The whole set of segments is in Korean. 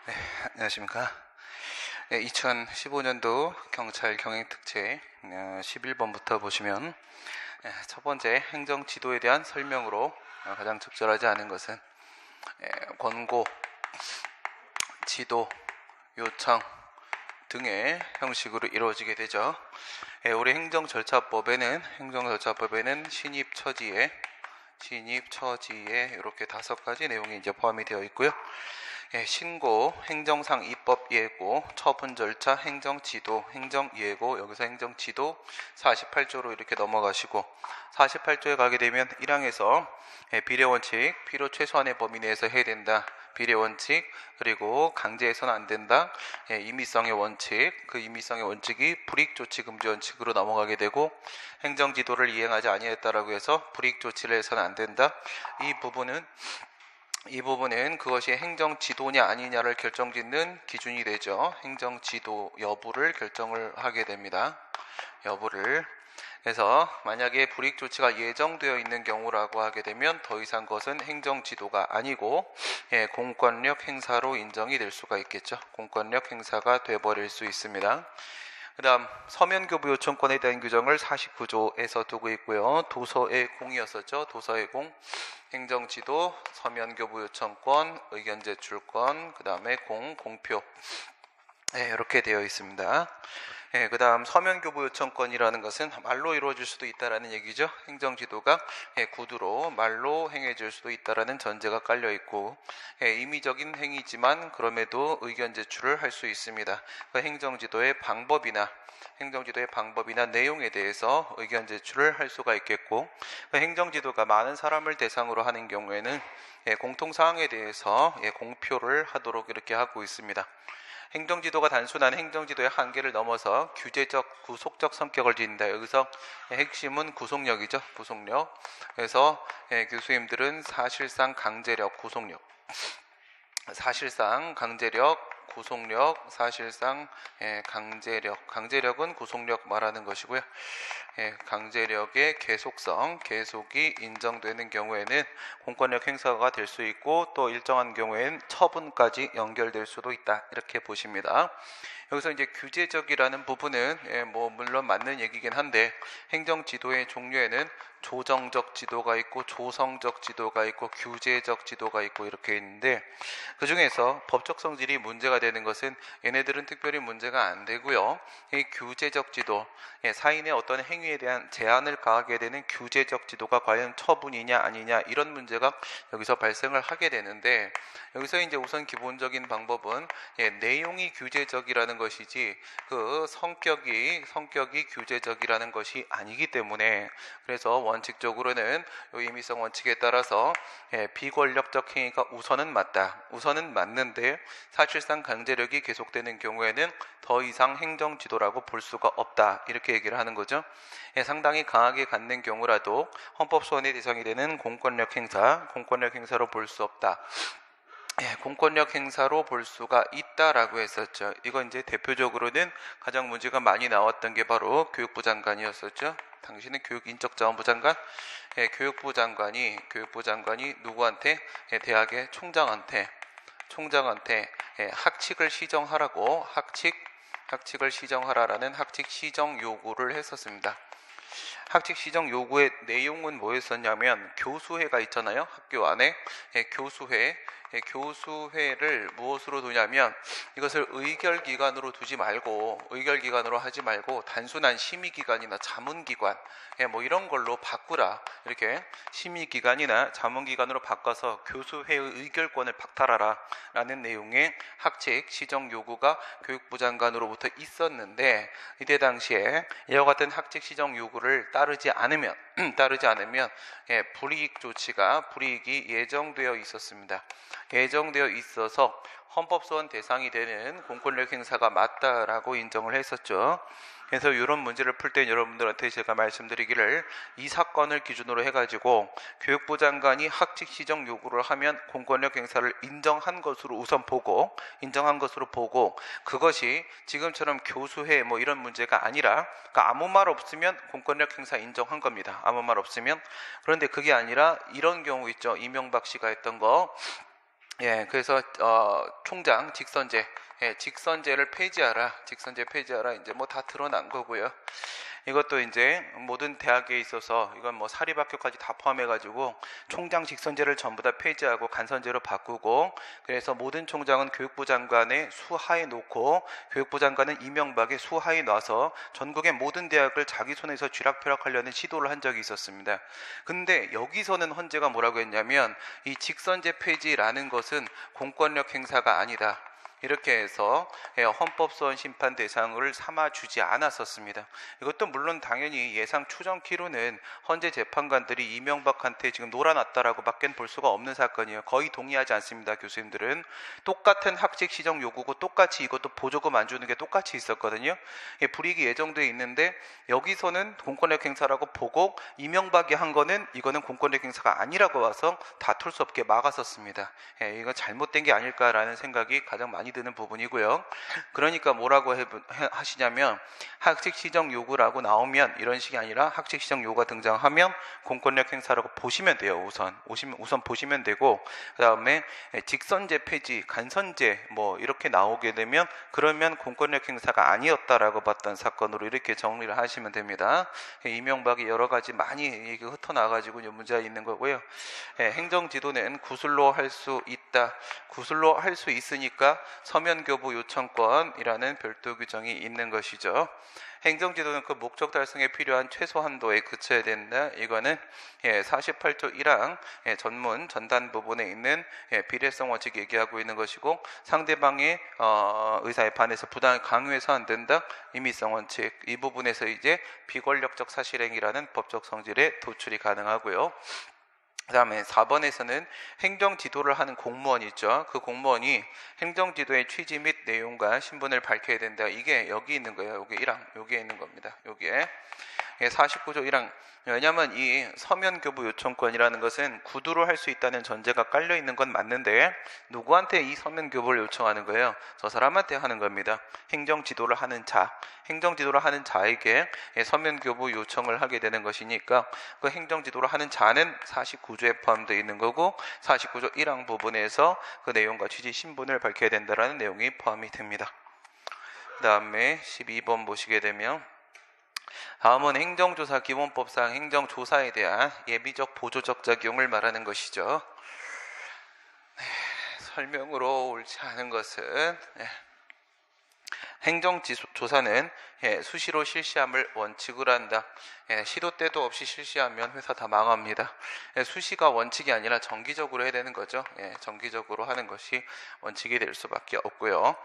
네, 안녕하십니까. 2015년도 경찰 경행특채 11번부터 보시면 첫 번째 행정지도에 대한 설명으로 가장 적절하지 않은 것은 권고, 지도, 요청 등의 형식으로 이루어지게 되죠. 우리 행정절차법에는 신입처지에 이렇게 5가지 내용이 이제 포함이 되어 있고요. 신고, 행정상 입법 예고, 처분 절차, 행정지도, 행정예고, 여기서 행정지도 48조로 이렇게 넘어가시고 48조에 가게 되면 1항에서 비례원칙, 필요 최소한의 범위 내에서 해야 된다. 비례원칙, 그리고 강제해서는 안 된다. 임의성의 원칙, 그 임의성의 원칙이 불이익조치 금지 원칙으로 넘어가게 되고 행정지도를 이행하지 아니했다라고 해서 불이익조치를 해서는 안 된다. 이 부분은 그것이 행정지도냐 아니냐를 결정짓는 기준이 되죠. 행정지도 여부를 결정을 하게 됩니다. 여부를. 그래서 만약에 불이익조치가 예정되어 있는 경우라고 하게 되면 더 이상 그것은 행정지도가 아니고 공권력 행사로 인정이 될 수가 있겠죠. 공권력 행사가 돼버릴 수 있습니다. 그 다음 서면교부 요청권에 대한 규정을 49조에서 두고 있고요. 도서의 공이었었죠. 도서의 공, 행정지도, 서면교부 요청권, 의견 제출권, 그 다음에 공표 이렇게 되어 있습니다. 그 다음 서면교부 요청권이라는 것은 말로 이루어질 수도 있다라는 얘기죠. 행정지도가 구두로 말로 행해질 수도 있다라는 전제가 깔려 있고 임의적인 행위지만 그럼에도 의견 제출을 할 수 있습니다. 그 행정지도의 방법이나 내용에 대해서 의견 제출을 할 수가 있겠고 그 행정지도가 많은 사람을 대상으로 하는 경우에는 공통사항에 대해서 공표를 하도록 이렇게 하고 있습니다. 행정지도가 단순한 행정지도의 한계를 넘어서 규제적, 구속적 성격을 띈다. 여기서 핵심은 구속력이죠. 구속력. 그래서 교수님들은 사실상 강제력, 구속력. 강제력은 구속력 말하는 것이고요. 강제력의 계속이 인정되는 경우에는 공권력 행사가 될 수 있고 또 일정한 경우에는 처분까지 연결될 수도 있다. 이렇게 보십니다. 여기서 이제 규제적이라는 부분은 물론 맞는 얘기긴 한데 행정지도의 종류에는 조정적 지도가 있고 조성적 지도가 있고 규제적 지도가 있고 이렇게 있는데 그 중에서 법적 성질이 문제가 되는 것은 얘네들은 특별히 문제가 안 되고요. 이 규제적 지도, 사인의 어떤 행위에 대한 제한을 가하게 되는 규제적 지도가 과연 처분이냐 아니냐 이런 문제가 여기서 발생을 하게 되는데 여기서 이제 우선 기본적인 방법은 내용이 규제적이라는 것이지 그 성격이 규제적이라는 것이 아니기 때문에 그래서 원칙적으로는 임의성 원칙에 따라서 비권력적 행위가 우선은 맞는데 사실상 강제력이 계속되는 경우에는 더 이상 행정지도라고 볼 수가 없다 이렇게 얘기를 하는 거죠. 상당히 강하게 갖는 경우라도 헌법 소원의 대상이 되는 공권력 행사로 볼 수 없다. 공권력 행사로 볼 수가 있다라고 했었죠. 이건 이제 대표적으로는 가장 문제가 많이 나왔던 게 바로 교육부 장관이었었죠. 당신은 교육인적자원부 장관, 교육부 장관이 누구한테? 대학의 총장한테 학칙을 시정하라고 학칙을 시정하라라는 학칙 시정 요구를 했었습니다. 학칙 시정 요구의 내용은 뭐였었냐면 교수회가 있잖아요. 학교 안에 교수회를 무엇으로 두냐면 이것을 의결기관으로 하지 말고 단순한 심의기관이나 자문기관 이런 걸로 바꾸라. 이렇게 심의기관이나 자문기관으로 바꿔서 교수회의 의결권을 박탈하라 라는 내용의 학칙 시정 요구가 교육부 장관으로부터 있었는데 이때 당시에 이와 같은 학칙 시정 요구를 따르지 않으면 불이익이 예정되어 있었습니다. 예정되어 있어서 헌법소원 대상이 되는 공권력 행사가 맞다라고 인정을 했었죠. 그래서 이런 문제를 풀 때 여러분들한테 제가 말씀드리기를 이 사건을 기준으로 해가지고 교육부 장관이 학칙 시정 요구를 하면 공권력 행사를 인정한 것으로 보고 그것이 지금처럼 교수회 이런 문제가 아니라 그러니까 아무 말 없으면 공권력 행사 인정한 겁니다. 아무 말 없으면. 그런데 그게 아니라 이런 경우 있죠. 이명박 씨가 했던 거 그래서 총장 직선제, 직선제를 폐지하라, 직선제 폐지하라, 이제 뭐 다 드러난 거고요. 이것도 이제 모든 대학에 있어서 이건 뭐 사립학교까지 다 포함해가지고 총장 직선제를 전부 다 폐지하고 간선제로 바꾸고, 그래서 모든 총장은 교육부 장관의 수하에 놓고 교육부 장관은 이명박의 수하에 놔서 전국의 모든 대학을 자기 손에서 쥐락펴락하려는 시도를 한 적이 있었습니다. 근데 여기서는 헌재가 뭐라고 했냐면 이 직선제 폐지라는 것은 공권력 행사가 아니다, 이렇게 해서 헌법소원 심판 대상을 삼아주지 않았었습니다. 이것도 물론 당연히 예상 추정키로는 헌재 재판관들이 이명박한테 지금 놀아놨다라고 밖엔 볼 수가 없는 사건이에요. 거의 동의하지 않습니다. 교수님들은 똑같은 학직 시정 요구고 똑같이 이것도 보조금 안 주는 게 똑같이 있었거든요. 불이익이 예정돼 있는데 여기서는 공권력 행사라고 보고 이명박이 한 거는 이거는 공권력 행사가 아니라고 와서 다툴 수 없게 막았었습니다. 이거 잘못된 게 아닐까라는 생각이 가장 많이 드는 부분이고요. 그러니까 뭐라고 하시냐면 학칙 시정 요구라고 나오면 이런 식이 아니라 학칙 시정 요구가 등장하면 공권력 행사라고 보시면 돼요. 우선 보시면 되고, 그 다음에 직선제 폐지, 간선제 뭐 이렇게 나오게 되면 그러면 공권력 행사가 아니었다라고 봤던 사건으로 이렇게 정리를 하시면 됩니다. 이명박이 여러 가지 많이 흩어나가지고 문제가 있는 거고요. 행정지도는 구술로 할 수 있다. 구술로 할 수 있으니까 서면교부 요청권이라는 별도 규정이 있는 것이죠. 행정지도는 그 목적 달성에 필요한 최소 한도에 그쳐야 된다. 이거는 48조 1항 전문 전단 부분에 있는 비례성 원칙 얘기하고 있는 것이고, 상대방의 의사에 반해서 부당을 강요해서 안 된다. 임의성 원칙, 이 부분에서 이제 비권력적 사실행위라는 법적 성질에 도출이 가능하고요. 그 다음에 4번에서는 행정지도를 하는 공무원이 있죠. 그 공무원이 행정지도의 취지 및 내용과 신분을 밝혀야 된다. 이게 여기 있는 거예요. 여기 1항, 여기에 있는 겁니다. 여기에 49조 1항. 왜냐하면 이 서면교부 요청권이라는 것은 구두로 할 수 있다는 전제가 깔려 있는 건 맞는데 누구한테 이 서면교부를 요청하는 거예요? 저 사람한테 하는 겁니다. 행정지도를 하는 자, 행정지도를 하는 자에게 서면교부 요청을 하게 되는 것이니까 그 행정지도를 하는 자는 49조에 포함되어 있는 거고, 49조 1항 부분에서 그 내용과 취지 신분을 밝혀야 된다는 내용이 포함이 됩니다. 그 다음에 12번 보시게 되면, 다음은 행정조사 기본법상 행정조사에 대한 예비적 보조적 작용을 말하는 것이죠. 설명으로 옳지 않은 것은, 행정조사는 수시로 실시함을 원칙으로 한다. 시도 때도 없이 실시하면 회사 다 망합니다. 수시가 원칙이 아니라 정기적으로 해야 되는 거죠. 정기적으로 하는 것이 원칙이 될 수밖에 없고요.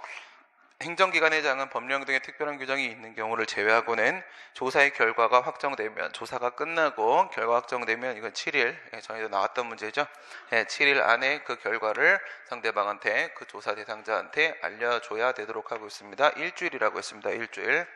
행정기관회장은 법령 등의 특별한 규정이 있는 경우를 제외하고는 조사의 결과가 확정되면, 조사가 끝나고 결과 확정되면, 이건 7일, 전에도 나왔던 문제죠. 7일 안에 그 결과를 상대방한테, 그 조사 대상자한테 알려줘야 되도록 하고 있습니다. 일주일이라고 했습니다. 일주일.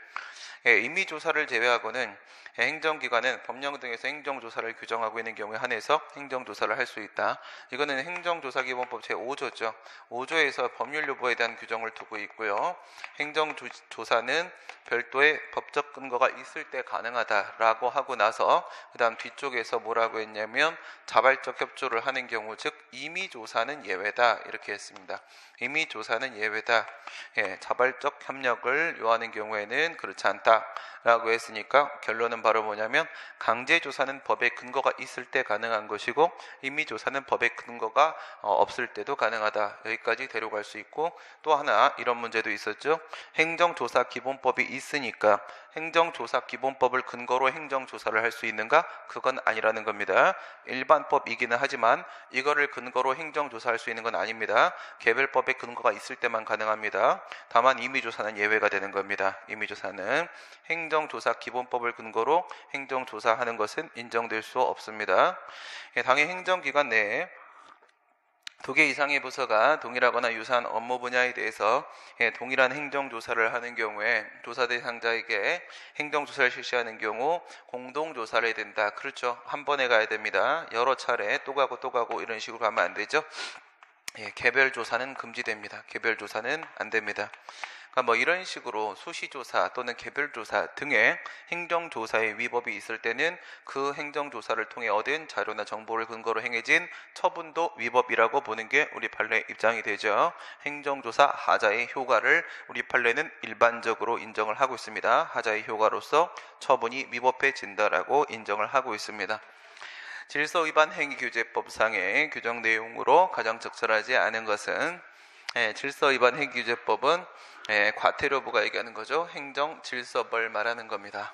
임의조사를 제외하고는 행정기관은 법령 등에서 행정조사를 규정하고 있는 경우에 한해서 행정조사를 할 수 있다. 이거는 행정조사기본법 제5조죠. 5조에서 법률 여부에 대한 규정을 두고 있고요. 행정조사는 별도의 법적 근거가 있을 때 가능하다라고 하고 나서 그 다음 뒤쪽에서 뭐라고 했냐면 자발적 협조를 하는 경우, 즉 임의조사는 예외다, 이렇게 했습니다. 임의조사는 예외다. 자발적 협력을 요하는 경우에는 그렇지 않다라고 했으니까 결론은 바로 뭐냐면 강제조사는 법의 근거가 있을 때 가능한 것이고 임의조사는 법의 근거가 없을 때도 가능하다. 여기까지 데려갈 수 있고, 또 하나 이런 문제도 있었죠. 행정조사 기본법이 있으니까 행정조사 기본법을 근거로 행정조사를 할 수 있는가? 그건 아니라는 겁니다. 일반법이기는 하지만 이거를 근거로 행정조사할 수 있는 건 아닙니다. 개별법의 근거가 있을 때만 가능합니다. 다만 임의조사는 예외가 되는 겁니다. 임의조사는 행정조사 기본법을 근거로 행정조사하는 것은 인정될 수 없습니다. 당해 행정기관 내에 2개 이상의 부서가 동일하거나 유사한 업무 분야에 대해서 동일한 행정조사를 하는 경우에 조사 대상자에게 행정조사를 실시하는 경우 공동조사를 해야 된다. 그렇죠. 한 번에 가야 됩니다. 여러 차례 또 가고 이런 식으로 가면 안 되죠. 개별조사는 금지됩니다. 개별조사는 안 됩니다. 그러니까 뭐 이런 식으로 수시조사 또는 개별조사 등의 행정조사의 위법이 있을 때는 그 행정조사를 통해 얻은 자료나 정보를 근거로 행해진 처분도 위법이라고 보는 게 우리 판례 입장이 되죠. 행정조사 하자의 효과를 우리 판례는 일반적으로 인정을 하고 있습니다. 하자의 효과로서 처분이 위법해진다라고 인정을 하고 있습니다. 질서위반 행위규제법상의 규정 내용으로 가장 적절하지 않은 것은 질서위반 행위규제법은 과태료부가 얘기하는 거죠. 행정질서벌 말하는 겁니다.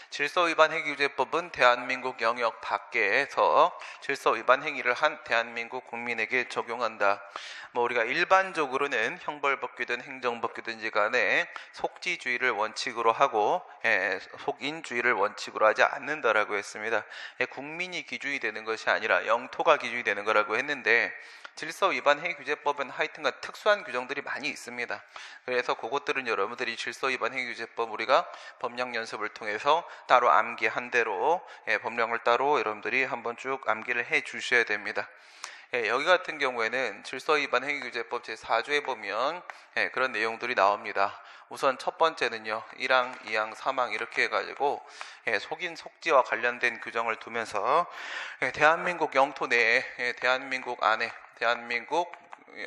질서위반 행위규제법은 대한민국 영역 밖에서 질서위반 행위를 한 대한민국 국민에게 적용한다. 뭐 우리가 일반적으로는 형벌법규든 행정법규든지 간에 속지주의를 원칙으로 하고 속인주의를 원칙으로 하지 않는다라고 했습니다. 국민이 기준이 되는 것이 아니라 영토가 기준이 되는 거라고 했는데 질서위반 행위규제법은 하여튼간 특수한 규정들이 많이 있습니다. 그래서 그것들은 여러분들이 질서위반 행위규제법 우리가 법령 연습을 통해서 따로 암기한 대로 법령을 따로 여러분들이 한번 쭉 암기를 해 주셔야 됩니다. 여기 같은 경우에는 질서위반 행위규제법 제4조에 보면 그런 내용들이 나옵니다. 우선 첫 번째는요, 1항, 2항, 3항 이렇게 해가지고 속인 속지와 관련된 규정을 두면서 대한민국 영토 내에 대한민국 안에 대한민국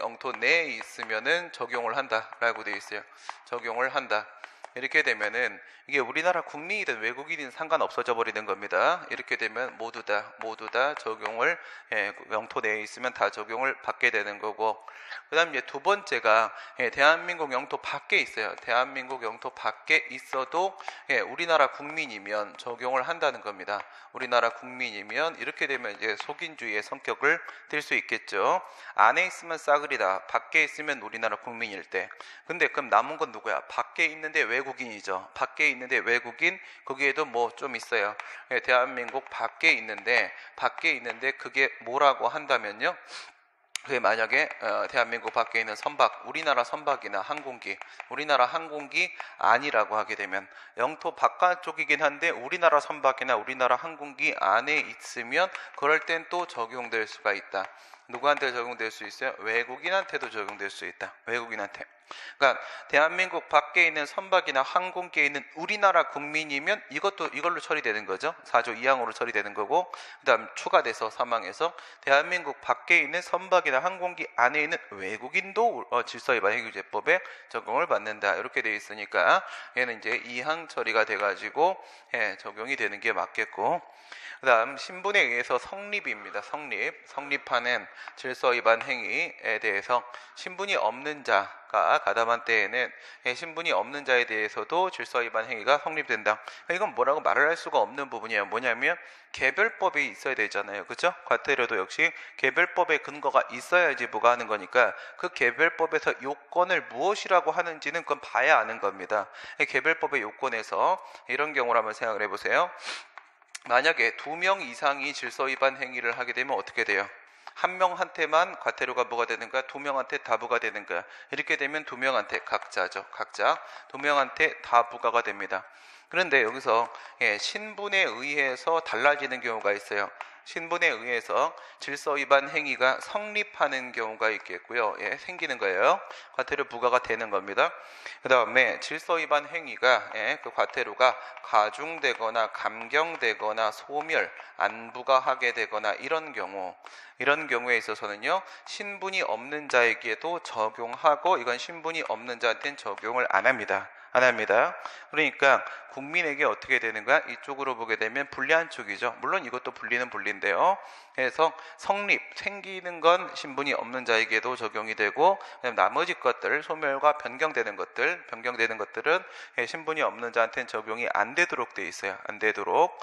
영토 내에 있으면은 적용을 한다라고 되어 있어요. 적용을 한다. 이렇게 되면은 이게 우리나라 국민이든 외국인이든 상관없어져 버리는 겁니다. 이렇게 되면 모두 다 적용을 영토 내에 있으면 다 적용을 받게 되는 거고, 그다음 이제 두 번째가 대한민국 영토 밖에 있어요. 대한민국 영토 밖에 있어도 우리나라 국민이면 적용을 한다는 겁니다. 우리나라 국민이면 이렇게 되면 이제 속인주의의 성격을 띨 수 있겠죠. 안에 있으면 싸그리다, 밖에 있으면 우리나라 국민일 때. 근데 그럼 남은 건 누구야? 밖에 있는데 외국인이죠. 밖에 있는데 외국인, 거기에도 뭐 좀 있어요. 대한민국 밖에 있는데 그게 뭐라고 한다면요, 그게 만약에 대한민국 밖에 있는 선박, 우리나라 선박이나 항공기, 우리나라 항공기 아니라고 하게 되면, 영토 바깥쪽이긴 한데 우리나라 선박이나 우리나라 항공기 안에 있으면 그럴 땐 또 적용될 수가 있다. 누구한테 적용될 수 있어요? 외국인한테도 적용될 수 있다. 외국인한테. 그러니까 대한민국 밖에 있는 선박이나 항공기에 있는 우리나라 국민이면 이걸로 처리되는 거죠. 4조 2항으로 처리되는 거고, 그 다음 추가돼서 3항에서 대한민국 밖에 있는 선박이나 항공기 안에 있는 외국인도 질서위반 행위규제법에 적용을 받는다. 이렇게 되어 있으니까 얘는 이제 2항 처리가 돼가지고 적용이 되는 게 맞겠고, 그 다음 신분에 의해서 성립입니다. 성립하는 질서위반 행위에 대해서 신분이 없는 자가 가담한 때에는 신분이 없는 자에 대해서도 질서위반 행위가 성립된다. 이건 뭐라고 말을 할 수가 없는 부분이에요. 뭐냐면 개별법이 있어야 되잖아요. 그렇죠? 과태료도 역시 개별법의 근거가 있어야지 부과하는 거니까 그 개별법에서 요건을 무엇이라고 하는지는 그건 봐야 아는 겁니다. 개별법의 요건에서 이런 경우를 한번 생각을 해보세요. 만약에 2명 이상이 질서위반 행위를 하게 되면 어떻게 돼요? 한 명한테만 과태료가 부과되는가, 2명한테 다 부과되는가? 이렇게 되면 2명한테 각자죠. 각자 2명한테 다 부과가 됩니다. 그런데 여기서 신분에 의해서 달라지는 경우가 있어요. 신분에 의해서 질서위반 행위가 성립하는 경우가 있겠고요. 생기는 거예요. 과태료 부과가 되는 겁니다. 그 다음에 질서위반 행위가 그 과태료가 가중되거나 감경되거나 소멸, 안 부과하게 되거나 이런 경우에 있어서는요, 신분이 없는 자에게도 적용하고 이건 신분이 없는 자한테는 적용을 안 합니다. 그러니까 국민에게 어떻게 되는 거야? 이쪽으로 보게 되면 불리한 쪽이죠. 물론 이것도 불리는 불리인데요. 그래서 생기는 건 신분이 없는 자에게도 적용이 되고, 나머지 것들, 소멸과 변경되는 것들은 신분이 없는 자한테는 적용이 안 되도록 돼 있어요. 안 되도록.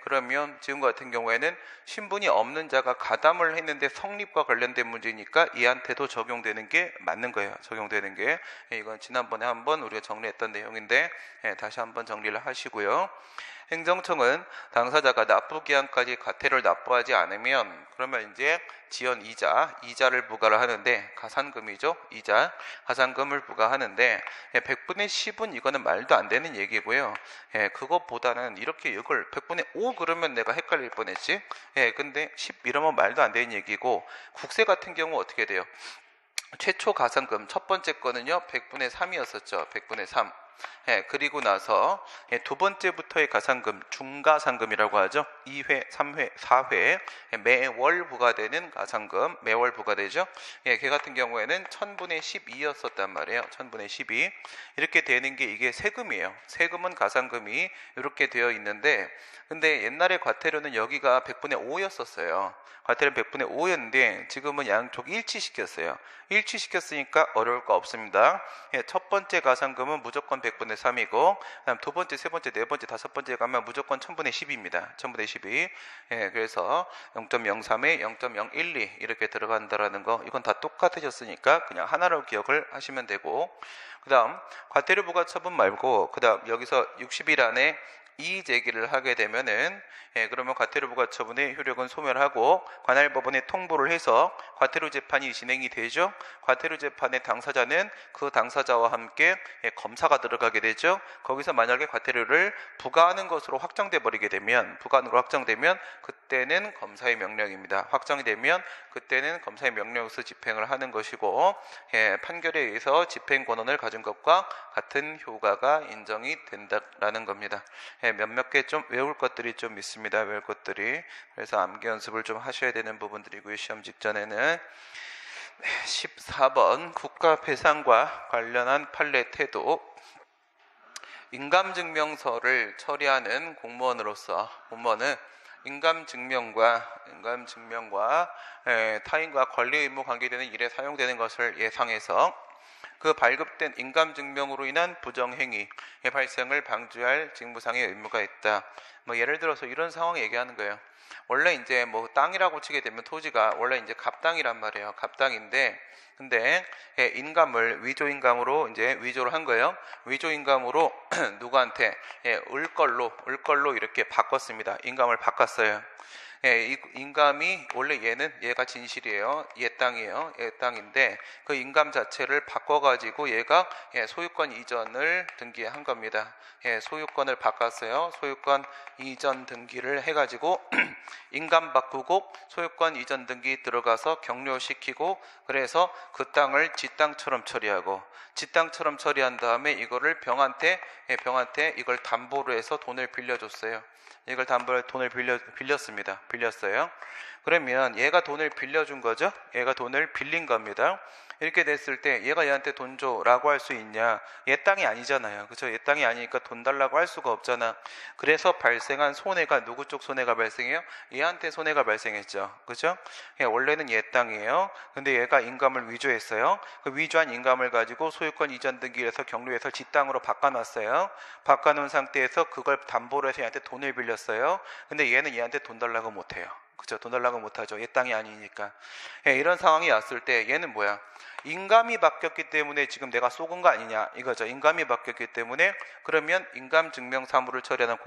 그러면 지금 같은 경우에는 신분이 없는 자가 가담을 했는데 성립과 관련된 문제니까 이한테도 적용되는 게 맞는 거예요. 적용되는 게. 이건 지난번에 한번 우리가 정리했던 내용인데 다시 한번 정리를 하시고요. 행정청은 당사자가 납부기한까지 과태료를 납부하지 않으면 그러면 이제 지연 이자를 부과를 하는데, 가산금이죠. 가산금을 부과하는데 100분의 10은 이거는 말도 안 되는 얘기고요. 그것보다는 이렇게 이걸 100분의 5 그러면 내가 헷갈릴 뻔했지. 근데 10 이러면 말도 안 되는 얘기고, 국세 같은 경우 어떻게 돼요? 최초 가산금 첫 번째 거는요 100분의 3이었었죠. 100분의 3. 그리고 나서 두 번째부터의 가산금 중가산금이라고 하죠. 2회, 3회, 4회 매월 부과되는 가산금 매월 부과되죠. 걔 같은 경우에는 1000분의 12였었단 말이에요. 1000분의 12 이렇게 되는 게 이게 세금이에요. 세금은 가산금이 이렇게 되어 있는데 근데 옛날에 과태료는 여기가 100분의 5였었어요. 과태료는 100분의 5였는데 지금은 양쪽 일치시켰어요. 일치시켰으니까 어려울 거 없습니다. 첫 번째 가산금은 무조건 100분의 3이고 그다음 두 번째, 세 번째, 네 번째, 다섯 번째 가면 무조건 1000분의 10입니다. 1000분의 12. 그래서 0.03에 0.012 이렇게 들어간다라는 거 이건 다 똑같아졌으니까 그냥 하나로 기억을 하시면 되고 그 다음 과태료 부과 처분 말고 그 다음 여기서 60일 안에 이의 제기를 하게 되면은 그러면 과태료 부과 처분의 효력은 소멸하고 관할 법원에 통보를 해서 과태료 재판이 진행이 되죠. 과태료 재판의 당사자는 그 당사자와 함께 검사가 들어가게 되죠. 거기서 만약에 과태료를 부과하는 것으로 확정돼 버리게 되면 부과하는 걸 확정되면 그때는 검사의 명령입니다. 확정이 되면 그때는 검사의 명령에서 집행을 하는 것이고 판결에 의해서 집행 권한을 가진 것과 같은 효과가 인정이 된다라는 겁니다. 몇몇 개 좀 외울 것들이 좀 있습니다. 외울 것들이. 그래서 암기 연습을 좀 하셔야 되는 부분들이고요. 시험 직전에는 14번 국가배상과 관련한 판례 태도 인감증명서를 처리하는 공무원으로서 공무원은 인감증명과 타인과 권리 의무 관계되는 일에 사용되는 것을 예상해서 그 발급된 인감증명으로 인한 부정행위의 발생을 방지할 직무상의 의무가 있다. 예를 들어서 이런 상황 얘기하는 거예요. 원래 이제 땅이라고 치게 되면 토지가 원래 이제 갑당이란 말이에요. 갑당인데 근데 인감을 위조인감으로 이제 위조를 한 거예요. 위조인감으로 누구한테 을걸로 이렇게 바꿨습니다. 인감을 바꿨어요. 이 인감이 원래 얘가 진실이에요. 얘 땅이에요. 얘 땅인데 그 인감 자체를 바꿔가지고 얘가 소유권 이전을 등기한 겁니다. 소유권을 바꿨어요. 소유권 이전 등기를 해가지고 인감 바꾸고 소유권 이전 등기 들어가서 격려시키고 그래서 그 땅을 지 땅처럼 처리하고 지 땅처럼 처리한 다음에 이거를 병한테 이걸 담보로 해서 돈을 빌려줬어요. 이걸 담보로 돈을 빌렸습니다. 빌렸어요. 그러면 얘가 돈을 빌려준 거죠. 얘가 돈을 빌린 겁니다. 이렇게 됐을 때 얘가 얘한테 돈 줘라고 할 수 있냐? 얘 땅이 아니잖아요. 그렇죠? 얘 땅이 아니니까 돈 달라고 할 수가 없잖아. 그래서 발생한 손해가 누구 쪽 손해가 발생해요? 얘한테 손해가 발생했죠. 그렇죠? 원래는 얘 땅이에요. 근데 얘가 인감을 위조했어요. 그 위조한 인감을 가지고 소유권 이전 등기를 해서 경로에서 지 땅으로 바꿔놨어요. 바꿔놓은 상태에서 그걸 담보로 해서 얘한테 돈을 빌렸어요. 근데 얘는 얘한테 돈 달라고 못해요. 그죠? 돈 달라고 못하죠. 얘 땅이 아니니까. 이런 상황이 왔을 때 얘는 뭐야? 인감이 바뀌었기 때문에 지금 내가 쏘은 거 아니냐 이거죠. 인감이 바뀌었기 때문에 그러면 인감증명사무를 처리하는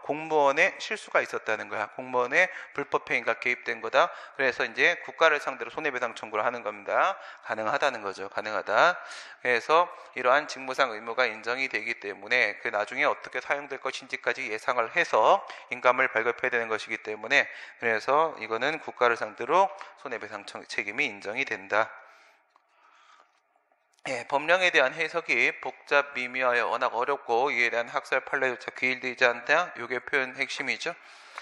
공무원의 실수가 있었다는 거야. 공무원의 불법행위가 개입된 거다. 그래서 이제 국가를 상대로 손해배상 청구를 하는 겁니다. 가능하다는 거죠. 가능하다. 그래서 이러한 직무상 의무가 인정이 되기 때문에 그 나중에 어떻게 사용될 것인지까지 예상을 해서 인감을 발급해야 되는 것이기 때문에 그래서 이거는 국가를 상대로 손해배상 책임이 인정이 된다. 법령에 대한 해석이 복잡 미미하여 워낙 어렵고 이에 대한 학설 판례조차 기일되지 않다. 이게 표현 핵심이죠.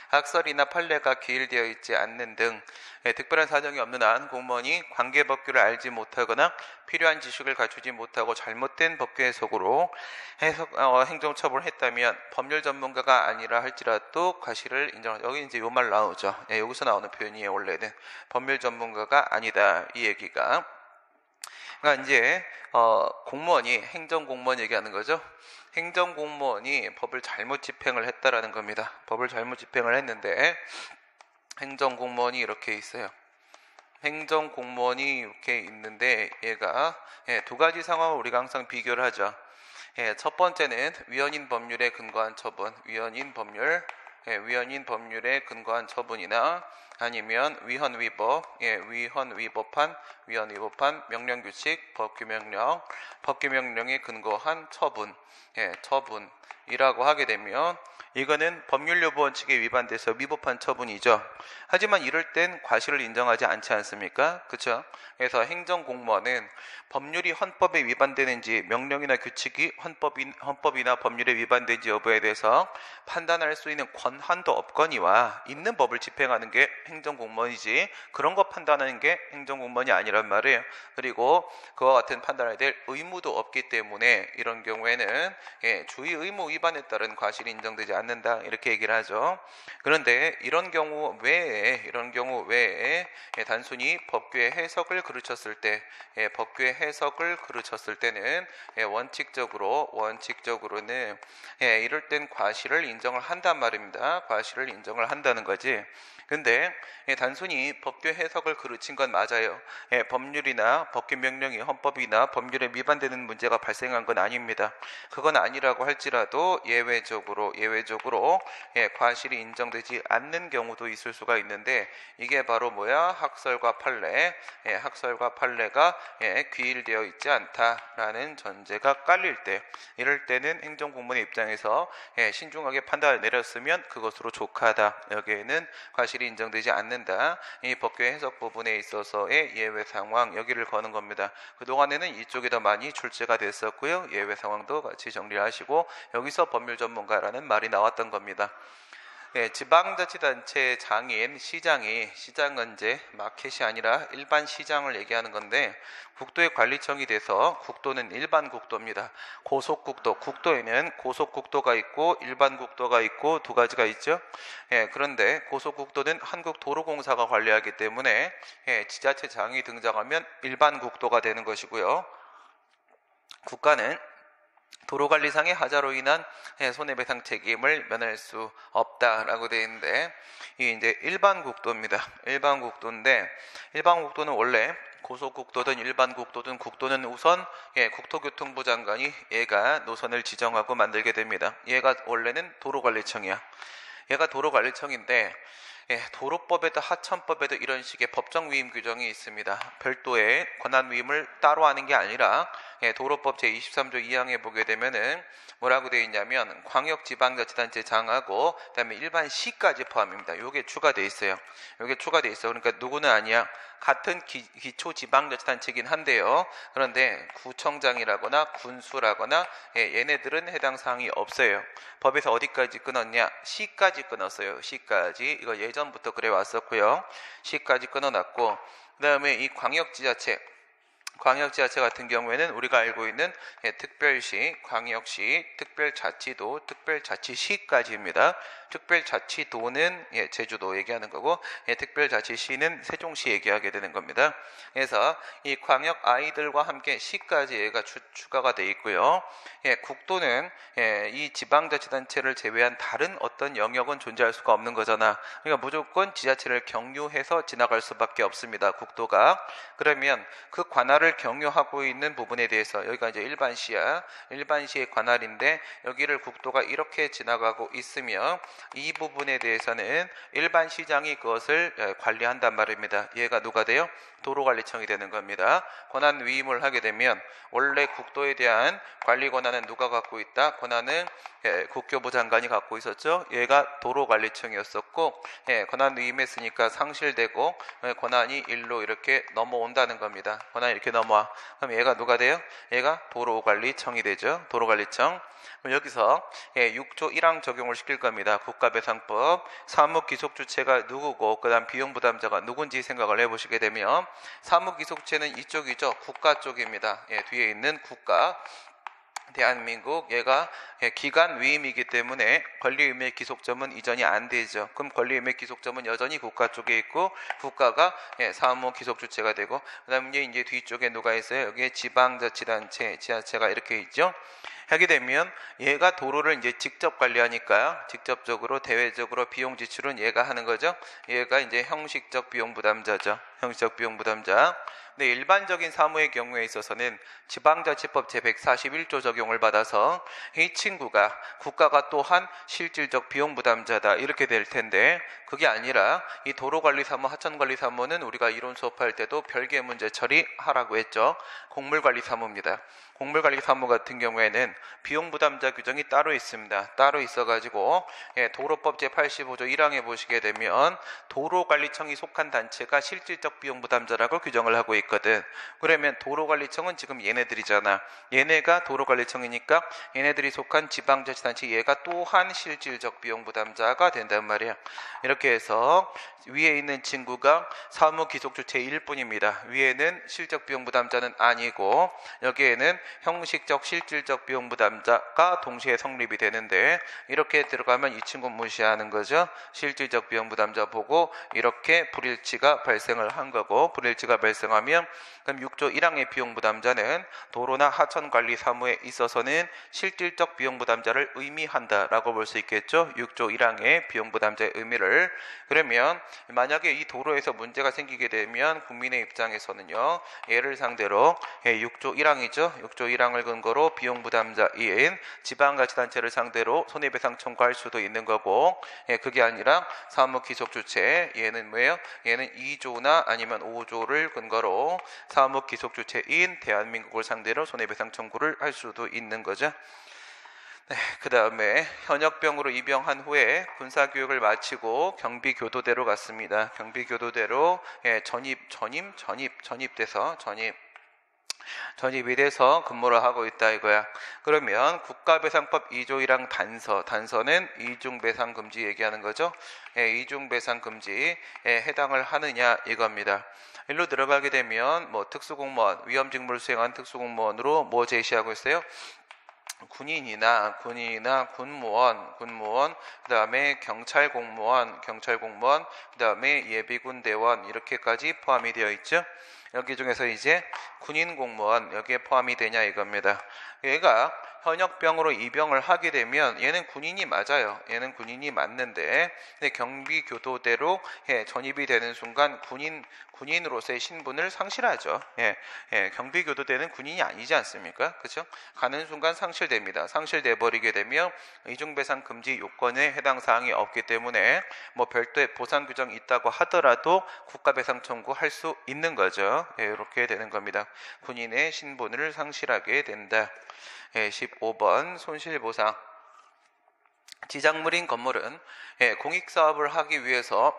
학설이나 판례가 기일되어 있지 않는 등 특별한 사정이 없는 한 공무원이 관계법규를 알지 못하거나 필요한 지식을 갖추지 못하고 잘못된 법규 해석으로 행정처벌을 했다면 법률 전문가가 아니라 할지라도 과실을 인정하죠. 여기 이제 요 말 나오죠. 여기서 나오는 표현이에요. 원래는 법률 전문가가 아니다 이 얘기가. 그러니까 이제 공무원이 행정공무원 얘기하는 거죠. 행정공무원이 법을 잘못 집행을 했다라는 겁니다. 법을 잘못 집행을 했는데 행정공무원이 이렇게 있어요. 행정공무원이 이렇게 있는데 얘가 두 가지 상황을 우리가 항상 비교를 하죠. 첫 번째는 위헌인 법률에 근거한 처분, 위헌인 법률에 근거한 처분이나 아니면 위헌 위법한 명령규칙, 법규명령에 근거한 처분, 이라고 하게 되면 이거는 법률여부 원칙에 위반돼서 위법한 처분이죠. 하지만 이럴 땐 과실을 인정하지 않지 않습니까? 그렇죠? 그래서 행정공무원은 법률이 헌법에 위반되는지 명령이나 규칙이 헌법이나 법률에 위반되는지 여부에 대해서 판단할 수 있는 권한도 없거니와 있는 법을 집행하는 게 행정공무원이지 그런 거 판단하는 게 행정공무원이 아니란 말이에요. 그리고 그와 같은 판단해야 될 의무도 없기 때문에 이런 경우에는 주의 의무 위반에 따른 과실이 인정되지 않는다 이렇게 얘기를 하죠. 그런데 이런 경우 외에 단순히 법규의 해석을 그르쳤을 때 법규의 해석을 그르쳤을 때는 원칙적으로는 이럴 땐 과실을 인정을 한단 말입니다. 과실을 인정을 한다는 거지. 근데 단순히 법규 해석을 그르친 건 맞아요. 법률이나 법규 명령이 헌법이나 법률에 위반되는 문제가 발생한 건 아닙니다. 그건 아니라고 할지라도 예외적으로 과실이 인정되지 않는 경우도 있을 수가 있는데 이게 바로 학설과 판례가 귀일되어 있지 않다라는 전제가 깔릴 때 이럴 때는 행정공무원의 입장에서 신중하게 판단을 내렸으면 그것으로 족하다. 여기에는 과실이 인정되지 않는다. 이 법규 해석 부분에 있어서의 예외 상황 여기를 거는 겁니다. 그동안에는 이쪽이 더 많이 출제가 됐었고요. 예외 상황도 같이 정리하시고 여기서 법률 전문가라는 말이 나왔던 겁니다. 지방자치단체 장인, 시장은 이제 마켓이 아니라 일반 시장을 얘기하는 건데 국도의 관리청이 돼서 국도는 일반 국도입니다. 국도에는 고속국도가 있고 일반 국도가 있고 두 가지가 있죠. 그런데 고속국도는 한국도로공사가 관리하기 때문에 지자체장이 등장하면 일반 국도가 되는 것이고요. 국가는 도로관리상의 하자로 인한 손해배상 책임을 면할 수 없다라고 되어 있는데 이게 이제 일반 국도입니다. 일반 국도는 원래 고속국도든 일반 국도는 우선 국토교통부 장관이 얘가 노선을 지정하고 만들게 됩니다. 얘가 원래는 도로관리청이야. 얘가 도로관리청인데 도로법에도 하천법에도 이런 식의 법정 위임 규정이 있습니다. 별도의 권한 위임을 따로 하는 게 아니라 도로법 제23조 2항에 보게 되면은 뭐라고 되어 있냐면 광역지방자치단체 장하고 그다음에 일반 시까지 포함입니다. 요게 추가되어 있어요. 그러니까 누구는 아니야. 같은 기초지방자치단체이긴 한데요. 그런데 구청장이라거나 군수라거나 얘네들은 해당 사항이 없어요. 법에서 어디까지 끊었냐? 시까지 끊었어요. 시까지. 이거 예전부터 그래 왔었고요. 시까지 끊어놨고 그 다음에 이 광역지자체 같은 경우에는 우리가 알고 있는 특별시, 광역시, 특별자치도, 특별자치시까지입니다. 특별자치도는 제주도 얘기하는 거고 특별자치시는 세종시 얘기하게 되는 겁니다. 그래서 이 광역 아이들과 함께 시까지 얘가 추가가 돼 있고요. 국도는 이 지방자치단체를 제외한 다른 어떤 영역은 존재할 수가 없는 거잖아. 그러니까 무조건 지자체를 경유해서 지나갈 수밖에 없습니다. 국도가. 그러면 그 관할을 경유하고 있는 부분에 대해서 여기가 이제 일반시야. 일반시의 관할인데 여기를 국도가 이렇게 지나가고 있으며 이 부분에 대해서는 일반시장이 그것을 관리한단 말입니다. 얘가 누가 돼요? 도로관리청이 되는 겁니다. 권한 위임을 하게 되면 원래 국도에 대한 관리 권한은 누가 갖고 있다? 권한은 국교부 장관이 갖고 있었죠. 얘가 도로관리청이었었고 권한 위임했으니까 상실되고 권한이 일로 이렇게 넘어온다는 겁니다. 권한이 이렇게 넘어와. 그럼 얘가 누가 돼요? 얘가 도로관리청이 되죠. 도로관리청. 그럼 여기서 6조 1항 적용을 시킬 겁니다. 국가배상법. 사무기속주체가 누구고 그 다음 비용부담자가 누군지 생각을 해보시게 되면 사무기속주체는 이쪽이죠. 국가 쪽입니다. 뒤에 있는 국가. 대한민국 얘가 기관 위임이기 때문에 권리의무의 기속점은 이전이 안 되죠. 그럼 권리의무의 기속점은 여전히 국가 쪽에 있고 국가가 사무 기속주체가 되고 그다음에 이제 뒤쪽에 누가 있어요? 여기에 지방자치단체 지자체가 이렇게 있죠. 하게 되면 얘가 도로를 이제 직접 관리하니까요. 직접적으로 대외적으로 비용 지출은 얘가 하는 거죠. 얘가 이제 형식적 비용 부담자죠. 형식적 비용부담자. 근데 일반적인 사무의 경우에 있어서는 지방자치법 제141조 적용을 받아서 이 친구가 국가가 또한 실질적 비용부담자다 이렇게 될 텐데, 그게 아니라 이 도로관리사무, 하천관리사무는 우리가 이론 수업할 때도 별개 문제 처리하라고 했죠. 곡물관리사무입니다. 곡물관리사무 같은 경우에는 비용부담자 규정이 따로 있습니다. 따로 있어가지고 도로법 제85조 1항에 보시게 되면 도로관리청이 속한 단체가 실질적 비용부담자라고 규정을 하고 있거든. 그러면 도로관리청은 지금 얘네들이잖아. 얘네가 도로관리청이니까 얘네들이 속한 지방자치단체 얘가 또한 실질적 비용부담자가 된단 말이야. 이렇게 해서 위에 있는 친구가 사무기속주체 1뿐입니다. 위에는 실적 비용부담자는 아니고 여기에는 형식적 실질적 비용부담자가 동시에 성립이 되는데, 이렇게 들어가면 이 친구 무시하는 거죠. 실질적 비용부담자 보고 이렇게 불일치가 발생을 한 거고, 불일치가 발생하면 그럼 6조 1항의 비용부담자는 도로나 하천관리 사무에 있어서는 실질적 비용부담자를 의미한다라고 볼 수 있겠죠. 6조 1항의 비용부담자의 의미를. 그러면 만약에 이 도로에서 문제가 생기게 되면 국민의 입장에서는요, 얘를 상대로 6조 1항이죠. 6조 1항을 근거로 비용부담자인 지방자치단체를 상대로 손해배상 청구할 수도 있는 거고, 그게 아니라 사무기속주체, 얘는 뭐예요? 얘는 2조나 아니면 5조를 근거로 사무기속주체인 대한민국을 상대로 손해배상 청구를 할 수도 있는 거죠. 그 다음에 현역병으로 입영한 후에 군사교육을 마치고 경비교도대로 갔습니다. 경비교도대로 전입이 돼서 근무를 하고 있다 이거야. 그러면 국가배상법 2조 1항 단서는 이중배상 금지 얘기하는 거죠. 이중배상 금지에 해당을 하느냐 이겁니다. 일로 들어가게 되면 뭐 특수공무원, 위험직무를 수행한 특수공무원으로 뭐 제시하고 있어요? 군인이나 군무원, 그다음에 경찰 공무원, 그다음에 예비군 대원 이렇게까지 포함이 되어 있죠. 여기 중에서 이제 군인 공무원 여기에 포함이 되냐 이겁니다. 얘가 현역병으로 입영을 하게 되면 얘는 군인이 맞아요. 얘는 군인이 맞는데, 근데 경비교도대로 전입이 되는 순간 군인으로서의 신분을 상실하죠. 경비교도대는 군인이 아니지 않습니까? 그렇죠? 가는 순간 상실됩니다. 상실돼 버리게 되면 이중배상 금지 요건에 해당 사항이 없기 때문에 뭐 별도의 보상 규정이 있다고 하더라도 국가배상 청구할 수 있는 거죠. 이렇게 되는 겁니다. 군인의 신분을 상실하게 된다. 15번 손실보상. 지작물인 건물은 공익사업을 하기 위해서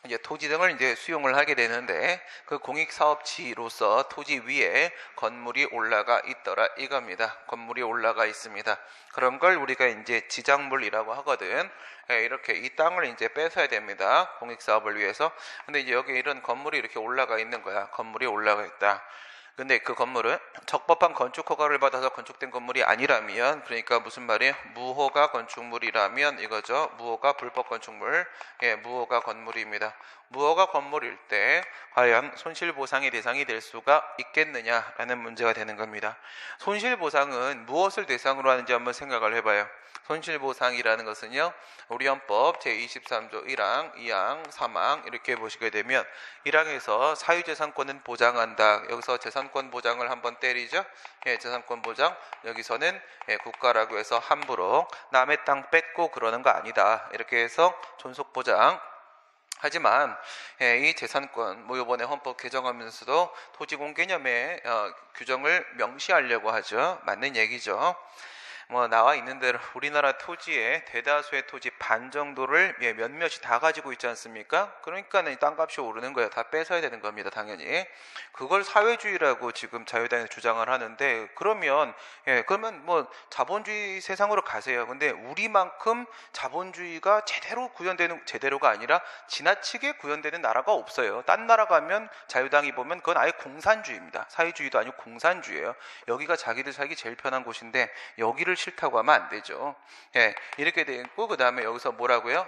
이제 토지 등을 이제 수용을 하게 되는데, 그 공익사업지로서 토지 위에 건물이 올라가 있더라 이겁니다. 건물이 올라가 있습니다. 그런 걸 우리가 이제 지작물이라고 하거든. 이렇게 이 땅을 이제 뺏어야 됩니다. 공익사업을 위해서. 근데 이제 여기 이런 건물이 이렇게 올라가 있는 거야. 건물이 올라가 있다. 근데 그 건물은 적법한 건축 허가를 받아서 건축된 건물이 아니라면, 그러니까 무슨 말이에요? 무허가 건축물이라면 이거죠. 무허가 불법 건축물, 무허가 건물입니다. 무허가 건물일 때 과연 손실보상의 대상이 될 수가 있겠느냐라는 문제가 되는 겁니다. 손실보상은 무엇을 대상으로 하는지 한번 생각을 해봐요. 손실보상이라는 것은요, 우리 헌법 제23조 1항, 2항, 3항 이렇게 보시게 되면 1항에서 사유재산권은 보장한다. 여기서 재산권 보장을 한번 때리죠. 재산권 보장. 여기서는 국가라고 해서 함부로 남의 땅 뺏고 그러는 거 아니다. 이렇게 해서 존속보장. 하지만 이 재산권, 뭐 이번에 헌법 개정하면서도 토지공 개념의 규정을 명시하려고 하죠. 맞는 얘기죠. 뭐 나와 있는 대로 우리나라 토지의 대다수의 토지 반 정도를 몇몇이 다 가지고 있지 않습니까? 그러니까 땅값이 오르는 거예요. 다 뺏어야 되는 겁니다. 당연히. 그걸 사회주의라고 지금 자유당에서 주장을 하는데, 그러면 뭐 자본주의 세상으로 가세요. 근데 우리만큼 자본주의가 제대로가 아니라 지나치게 구현되는 나라가 없어요. 딴 나라 가면 자유당이 보면 그건 아예 공산주의입니다. 사회주의도 아니고 공산주의예요. 여기가 자기들 살기 제일 편한 곳인데 여기를 싫다고 하면 안 되죠. 예, 이렇게 돼 있고 그 다음에 여기서 뭐라고요?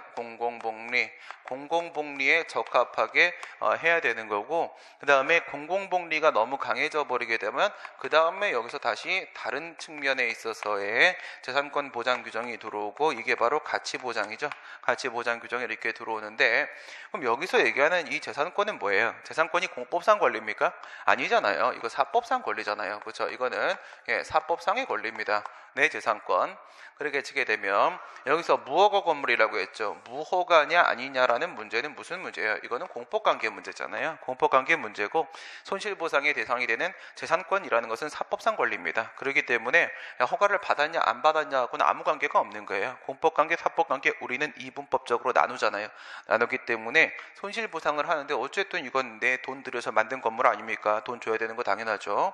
공공복리에 적합하게 해야 되는 거고, 그 다음에 공공복리가 너무 강해져 버리게 되면 그 다음에 여기서 다시 다른 측면에 있어서의 재산권 보장 규정이 들어오고, 이게 바로 가치보장이죠. 가치보장 규정이 이렇게 들어오는데, 그럼 여기서 얘기하는 이 재산권은 뭐예요? 재산권이 공법상 권리입니까? 아니잖아요. 이거 사법상 권리잖아요. 그렇죠? 이거는 사법상의 권리입니다. 내 재산권. 그렇게 치게 되면 여기서 무허가 건물이라고 했죠. 무허가냐 아니냐라는 문제는 무슨 문제예요? 이거는 공법관계 문제잖아요. 공법관계 문제고, 손실보상의 대상이 되는 재산권이라는 것은 사법상 권리입니다. 그렇기 때문에 허가를 받았냐 안 받았냐하고는 아무 관계가 없는 거예요. 공법관계, 사법관계 우리는 이분법적으로 나누잖아요. 나누기 때문에 손실보상을 하는데 어쨌든 이건 내 돈 들여서 만든 건물 아닙니까? 돈 줘야 되는 거 당연하죠.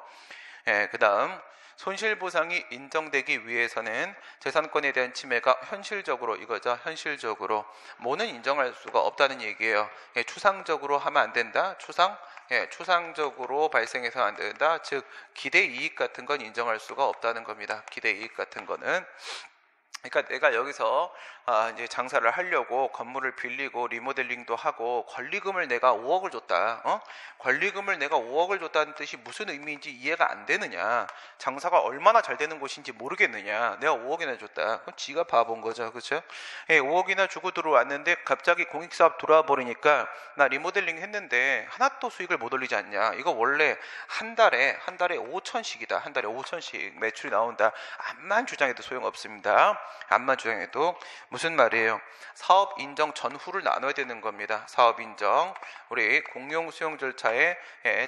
그 다음 손실보상이 인정되기 위해서는 재산권에 대한 침해가 현실적으로, 이거죠. 현실적으로 뭐는 인정할 수가 없다는 얘기예요. 추상적으로 하면 안 된다. 추상적으로 발생해서 안 된다. 즉 기대이익 같은 건 인정할 수가 없다는 겁니다. 기대이익 같은 거는. 그러니까 내가 여기서 이제 장사를 하려고 건물을 빌리고 리모델링도 하고 권리금을 내가 5억을 줬다. 권리금을 내가 5억을 줬다는 뜻이 무슨 의미인지 이해가 안 되느냐. 장사가 얼마나 잘 되는 곳인지 모르겠느냐. 내가 5억이나 줬다. 그럼 지가 바본 거죠. 그렇죠? 5억이나 주고 들어왔는데 갑자기 공익사업 들어와 버리니까 나 리모델링 했는데 하나도 수익을 못 올리지 않냐. 이거 원래 한 달에 5천씩이다. 한 달에 5천씩 매출이 나온다. 암만 주장해도 소용없습니다. 암만 주장해도. 무슨 말이에요? 사업 인정 전후를 나눠야 되는 겁니다. 사업 인정, 우리 공용 수용 절차의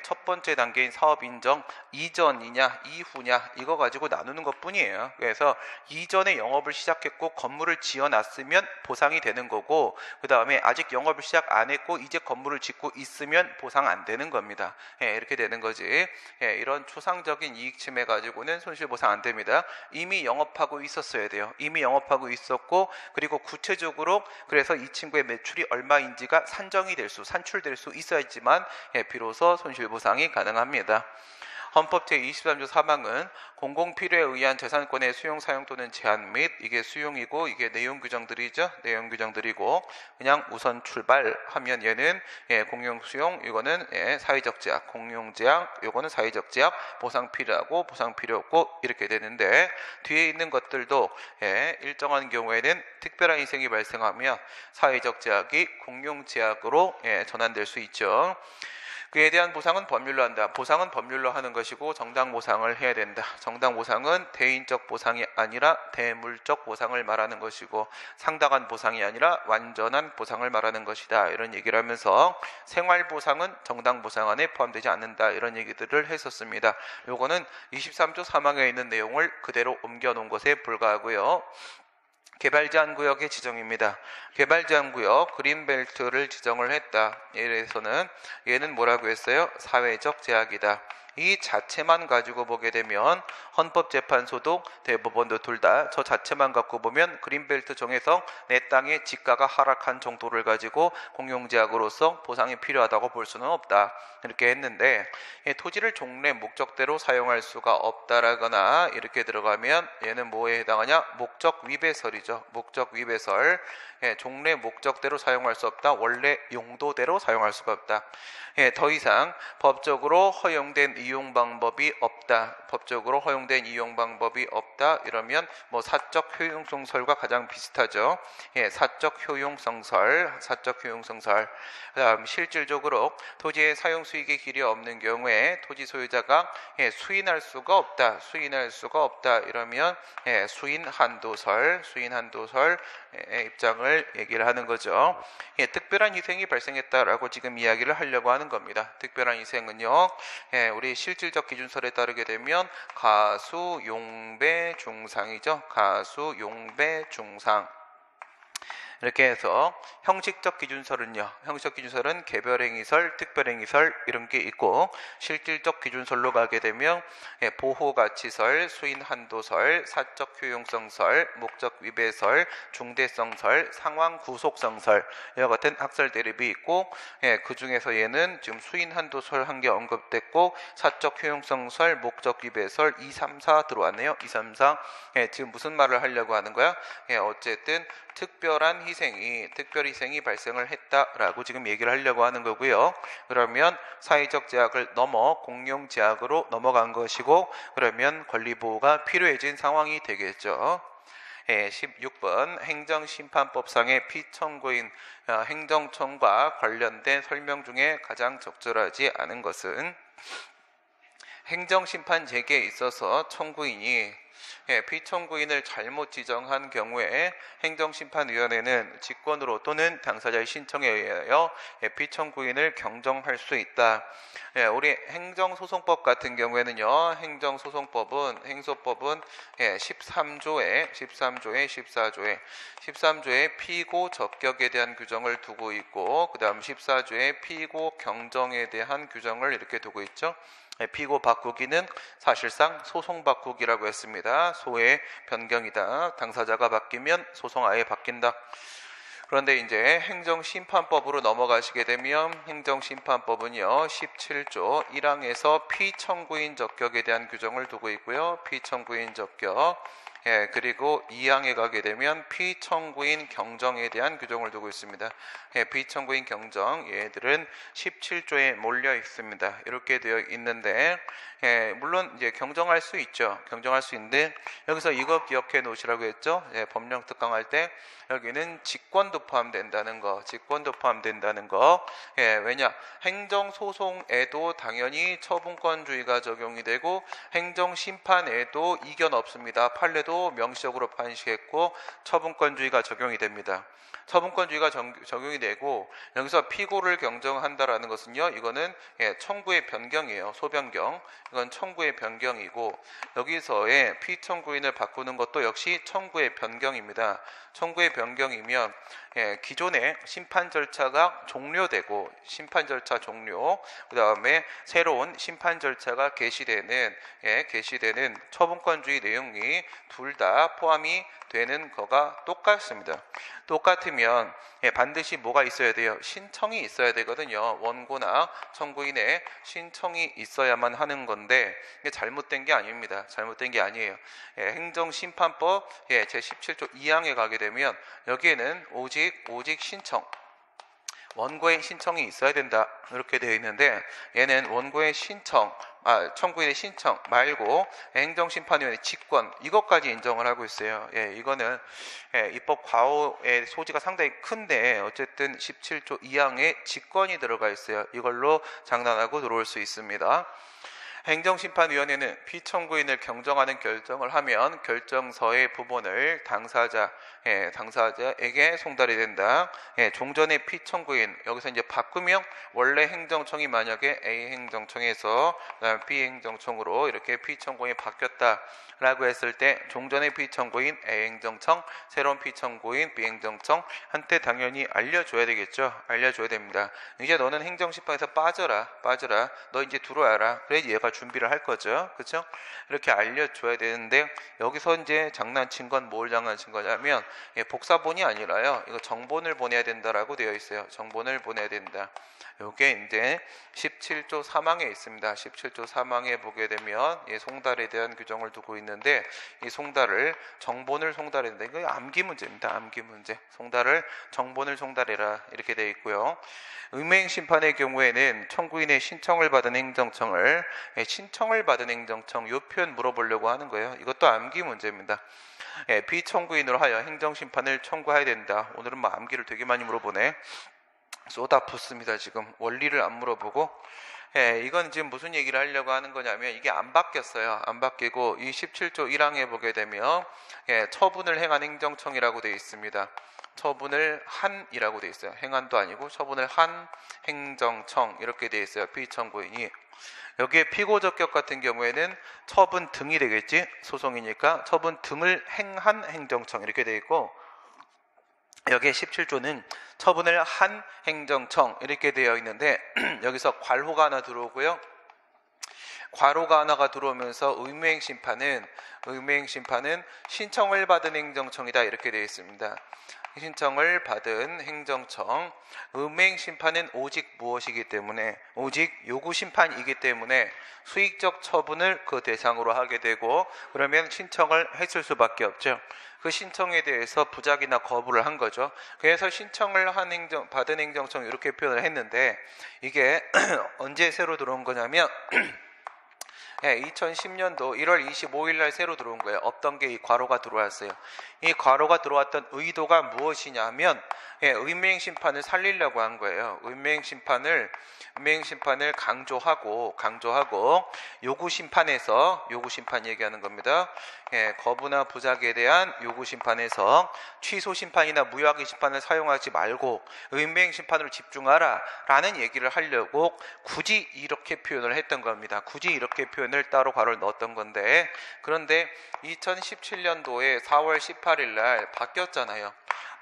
첫 번째 단계인 사업 인정, 이전이냐 이후냐 이거 가지고 나누는 것 뿐이에요. 그래서 이전에 영업을 시작했고 건물을 지어놨으면 보상이 되는 거고, 그 다음에 아직 영업을 시작 안 했고 이제 건물을 짓고 있으면 보상 안 되는 겁니다. 이렇게 되는 거지. 이런 추상적인 이익 침해 가지고는 손실보상 안 됩니다. 이미 영업하고 있었어야 돼요. 이미 영업하고 있었고, 그리고 구체적으로 그래서 이 친구의 매출이 얼마인지가 산출될 수 있어야지만 비로소 손실보상이 가능합니다. 헌법 제23조 3항은 공공필요에 의한 재산권의 수용, 사용 또는 제한 및, 이게 수용이고 이게 내용 규정들이죠. 내용 규정들이고, 그냥 우선 출발하면 얘는 공용 수용, 이거는 사회적 제약, 공용 제약, 이거는 사회적 제약, 보상 필요하고 보상 필요 없고 이렇게 되는데, 뒤에 있는 것들도 일정한 경우에는 특별한 희생이 발생하며 사회적 제약이 공용 제약으로 전환될 수 있죠. 그에 대한 보상은 법률로 한다. 보상은 법률로 하는 것이고 정당 보상을 해야 된다. 정당 보상은 대인적 보상이 아니라 대물적 보상을 말하는 것이고, 상당한 보상이 아니라 완전한 보상을 말하는 것이다. 이런 얘기를 하면서 생활 보상은 정당 보상 안에 포함되지 않는다. 이런 얘기들을 했었습니다. 요거는 23조 3항에 있는 내용을 그대로 옮겨놓은 것에 불과하고요. 개발제한구역의 지정입니다. 개발제한구역 그린벨트를 지정을 했다. 예에서는 얘는 뭐라고 했어요? 사회적 제약이다. 이 자체만 가지고 보게 되면 헌법재판소도 대법원도 둘 다 저 자체만 갖고 보면 그린벨트 정해서 내 땅의 지가가 하락한 정도를 가지고 공용제약으로서 보상이 필요하다고 볼 수는 없다. 이렇게 했는데, 토지를 종래 목적대로 사용할 수가 없다라거나 이렇게 들어가면 얘는 뭐에 해당하냐? 목적 위배설이죠. 목적 위배설. 종래 목적대로 사용할 수 없다. 원래 용도대로 사용할 수가 없다. 더 이상 법적으로 허용된 이용 방법이 없다. 법적으로 허용된 이용 방법이 없다. 이러면 뭐 사적 효용성설과 가장 비슷하죠. 사적 효용성설. 그다음 실질적으로 토지의 사용 수익의 길이 없는 경우에 토지 소유자가 수인할 수가 없다. 이러면 수인 한도설 입장을 얘기를 하는 거죠. 특별한 희생이 발생했다라고 지금 이야기를 하려고 하는 겁니다. 특별한 희생은요, 우리 실질적 기준설에 따르게 되면 가수, 용배, 중상이죠. 가수, 용배, 중상. 이렇게 해서 형식적 기준설은요. 형식적 기준설은 개별행위설, 특별행위설 이런 게 있고, 실질적 기준설로 가게 되면 보호가치설, 수인한도설, 사적 효용성설, 목적 위배설, 중대성설, 상황 구속성설 이와 같은 학설 대립이 있고, 그 중에서 얘는 지금 수인한도설 한 개 언급됐고, 사적 효용성설, 목적 위배설 2, 3, 4 들어왔네요. 2, 3, 4. 지금 무슨 말을 하려고 하는 거야? 어쨌든 특별 희생이 발생을 했다라고 지금 얘기를 하려고 하는 거고요. 그러면 사회적 제약을 넘어 공용 제약으로 넘어간 것이고, 그러면 권리보호가 필요해진 상황이 되겠죠. 16번 행정심판법상의 피청구인 행정청과 관련된 설명 중에 가장 적절하지 않은 것은, 행정심판 재개에 있어서 청구인이 피청구인을 잘못 지정한 경우에 행정심판위원회는 직권으로 또는 당사자의 신청에 의하여 피청구인을 경정할 수 있다. 우리 행정소송법 같은 경우에는요, 행소법은 13조에 14조에 피고 적격에 대한 규정을 두고 있고, 그 다음 14조에 피고 경정에 대한 규정을 이렇게 두고 있죠. 피고 바꾸기는 사실상 소송 바꾸기라고 했습니다. 소의 변경이다. 당사자가 바뀌면 소송 아예 바뀐다. 그런데 이제 행정심판법으로 넘어가시게 되면, 행정심판법은요 17조 1항에서 피청구인 적격에 대한 규정을 두고 있고요. 피청구인 적격, 그리고 2항에 가게 되면 피청구인 경정에 대한 규정을 두고 있습니다. 피청구인 경정, 얘들은 17조에 몰려 있습니다. 이렇게 되어 있는데, 물론 이제 경정할 수 있죠. 경정할 수 있는데, 여기서 이거 기억해 놓으시라고 했죠. 법령 특강할 때 여기는 직권도 포함된다는 거, 왜냐, 행정소송에도 당연히 처분권주의가 적용이 되고, 행정심판에도 이견 없습니다. 판례도 명시적으로 판시했고 처분권주의가 적용이 됩니다. 처분권주의가 적용이 되고, 여기서 피고를 경정한다라는 것은요, 이거는 청구의 변경이에요. 소변경, 이건 청구의 변경이고, 여기서의 피청구인을 바꾸는 것도 역시 청구의 변경입니다. 청구의 변경이면 기존의 심판 절차가 종료되고, 심판 절차 종료, 그 다음에 새로운 심판 절차가 개시되는 처분권주의 내용이 둘 다 포함이 되는 거가 똑같습니다. 똑같으면 반드시 뭐가 있어야 돼요? 신청이 있어야 되거든요. 원고나 청구인의 신청이 있어야만 하는 건데, 이게 잘못된 게 아닙니다. 잘못된 게 아니에요. 행정심판법 제17조 2항에 가게 되면 여기에는 오직 신청, 원고의 신청이 있어야 된다 이렇게 되어 있는데, 얘는 원고의 청구인의 신청 말고 행정심판위원회 직권, 이것까지 인정을 하고 있어요. 이거는 입법 과오의 소지가 상당히 큰데, 어쨌든 17조 2항에 직권이 들어가 있어요. 이걸로 장난하고 들어올 수 있습니다. 행정심판위원회는 피청구인을 경정하는 결정을 하면 결정서의 부분을 당사자에게 송달이 된다. 종전의 피청구인, 여기서 이제 바꾸면 원래 행정청이 만약에 A 행정청에서 B 행정청으로 이렇게 피청구인이 바뀌었다라고 했을 때, 종전의 피청구인 A 행정청, 새로운 피청구인 B 행정청한테 당연히 알려줘야 되겠죠. 알려줘야 됩니다. 이제 너는 행정심판에서 빠져라. 너 이제 들어와라. 그래 얘가 준비를 할 거죠. 그렇죠? 이렇게 알려줘야 되는데, 여기서 이제 장난친 건 뭘 장난친 거냐면, 복사본이 아니라요, 이거 정본을 보내야 된다라고 되어 있어요. 정본을 보내야 된다. 이게 이제 17조 3항에 있습니다. 17조 3항에 보게 되면 송달에 대한 규정을 두고 있는데, 이 정본을 송달해야 된다. 이거 암기 문제입니다. 암기 문제. 정본을 송달해라 이렇게 되어 있고요. 음행 심판의 경우에는 청구인의 신청을 받은 행정청, 요 표현 물어보려고 하는 거예요. 이것도 암기 문제입니다. 피청구인으로 하여 행정심판을 청구해야 된다. 오늘은 뭐 암기를 되게 많이 물어보네. 쏟아붓습니다. 지금 원리를 안 물어보고. 이건 지금 무슨 얘기를 하려고 하는 거냐면, 이게 안 바뀌었어요. 안 바뀌고, 이 17조 1항에 보게 되면 처분을 행한 행정청이라고 되어 있습니다. 처분을 한이라고 되어 있어요. 행한도 아니고 처분을 한 행정청 이렇게 되어 있어요. 피청구인이. 여기에 피고적격 같은 경우에는 처분 등이 되겠지. 소송이니까 처분 등을 행한 행정청 이렇게 되어 있고, 여기에 17조는 처분을 한 행정청 이렇게 되어 있는데 여기서 괄호가 하나 들어오고요. 괄호가 하나가 들어오면서 의무행심판은 신청을 받은 행정청이다 이렇게 되어 있습니다. 신청을 받은 행정청, 의무행심판은 오직 무엇이기 때문에 오직 요구심판이기 때문에 수익적 처분을 그 대상으로 하게 되고 그러면 신청을 했을 수밖에 없죠. 그 신청에 대해서 부작이나 거부를 한 거죠. 그래서 신청을 받은 행정청 이렇게 표현을 했는데 이게 언제 새로 들어온 거냐면 2010년도 1월 25일 날 새로 들어온 거예요. 없던 게 이 괄호가 들어왔어요. 이 괄호가 들어왔던 의도가 무엇이냐면 의무행심판을 살리려고 한 거예요. 의무행심판을 강조하고 요구심판 얘기하는 겁니다. 거부나 부작에 대한 요구심판에서 취소심판이나 무효하기 심판을 사용하지 말고 의무행심판으로 집중하라 라는 얘기를 하려고 굳이 이렇게 표현을 했던 겁니다. 굳이 이렇게 표현을 따로 괄호를 넣었던 건데 그런데 2017년도에 4월 18일 날 바뀌었잖아요.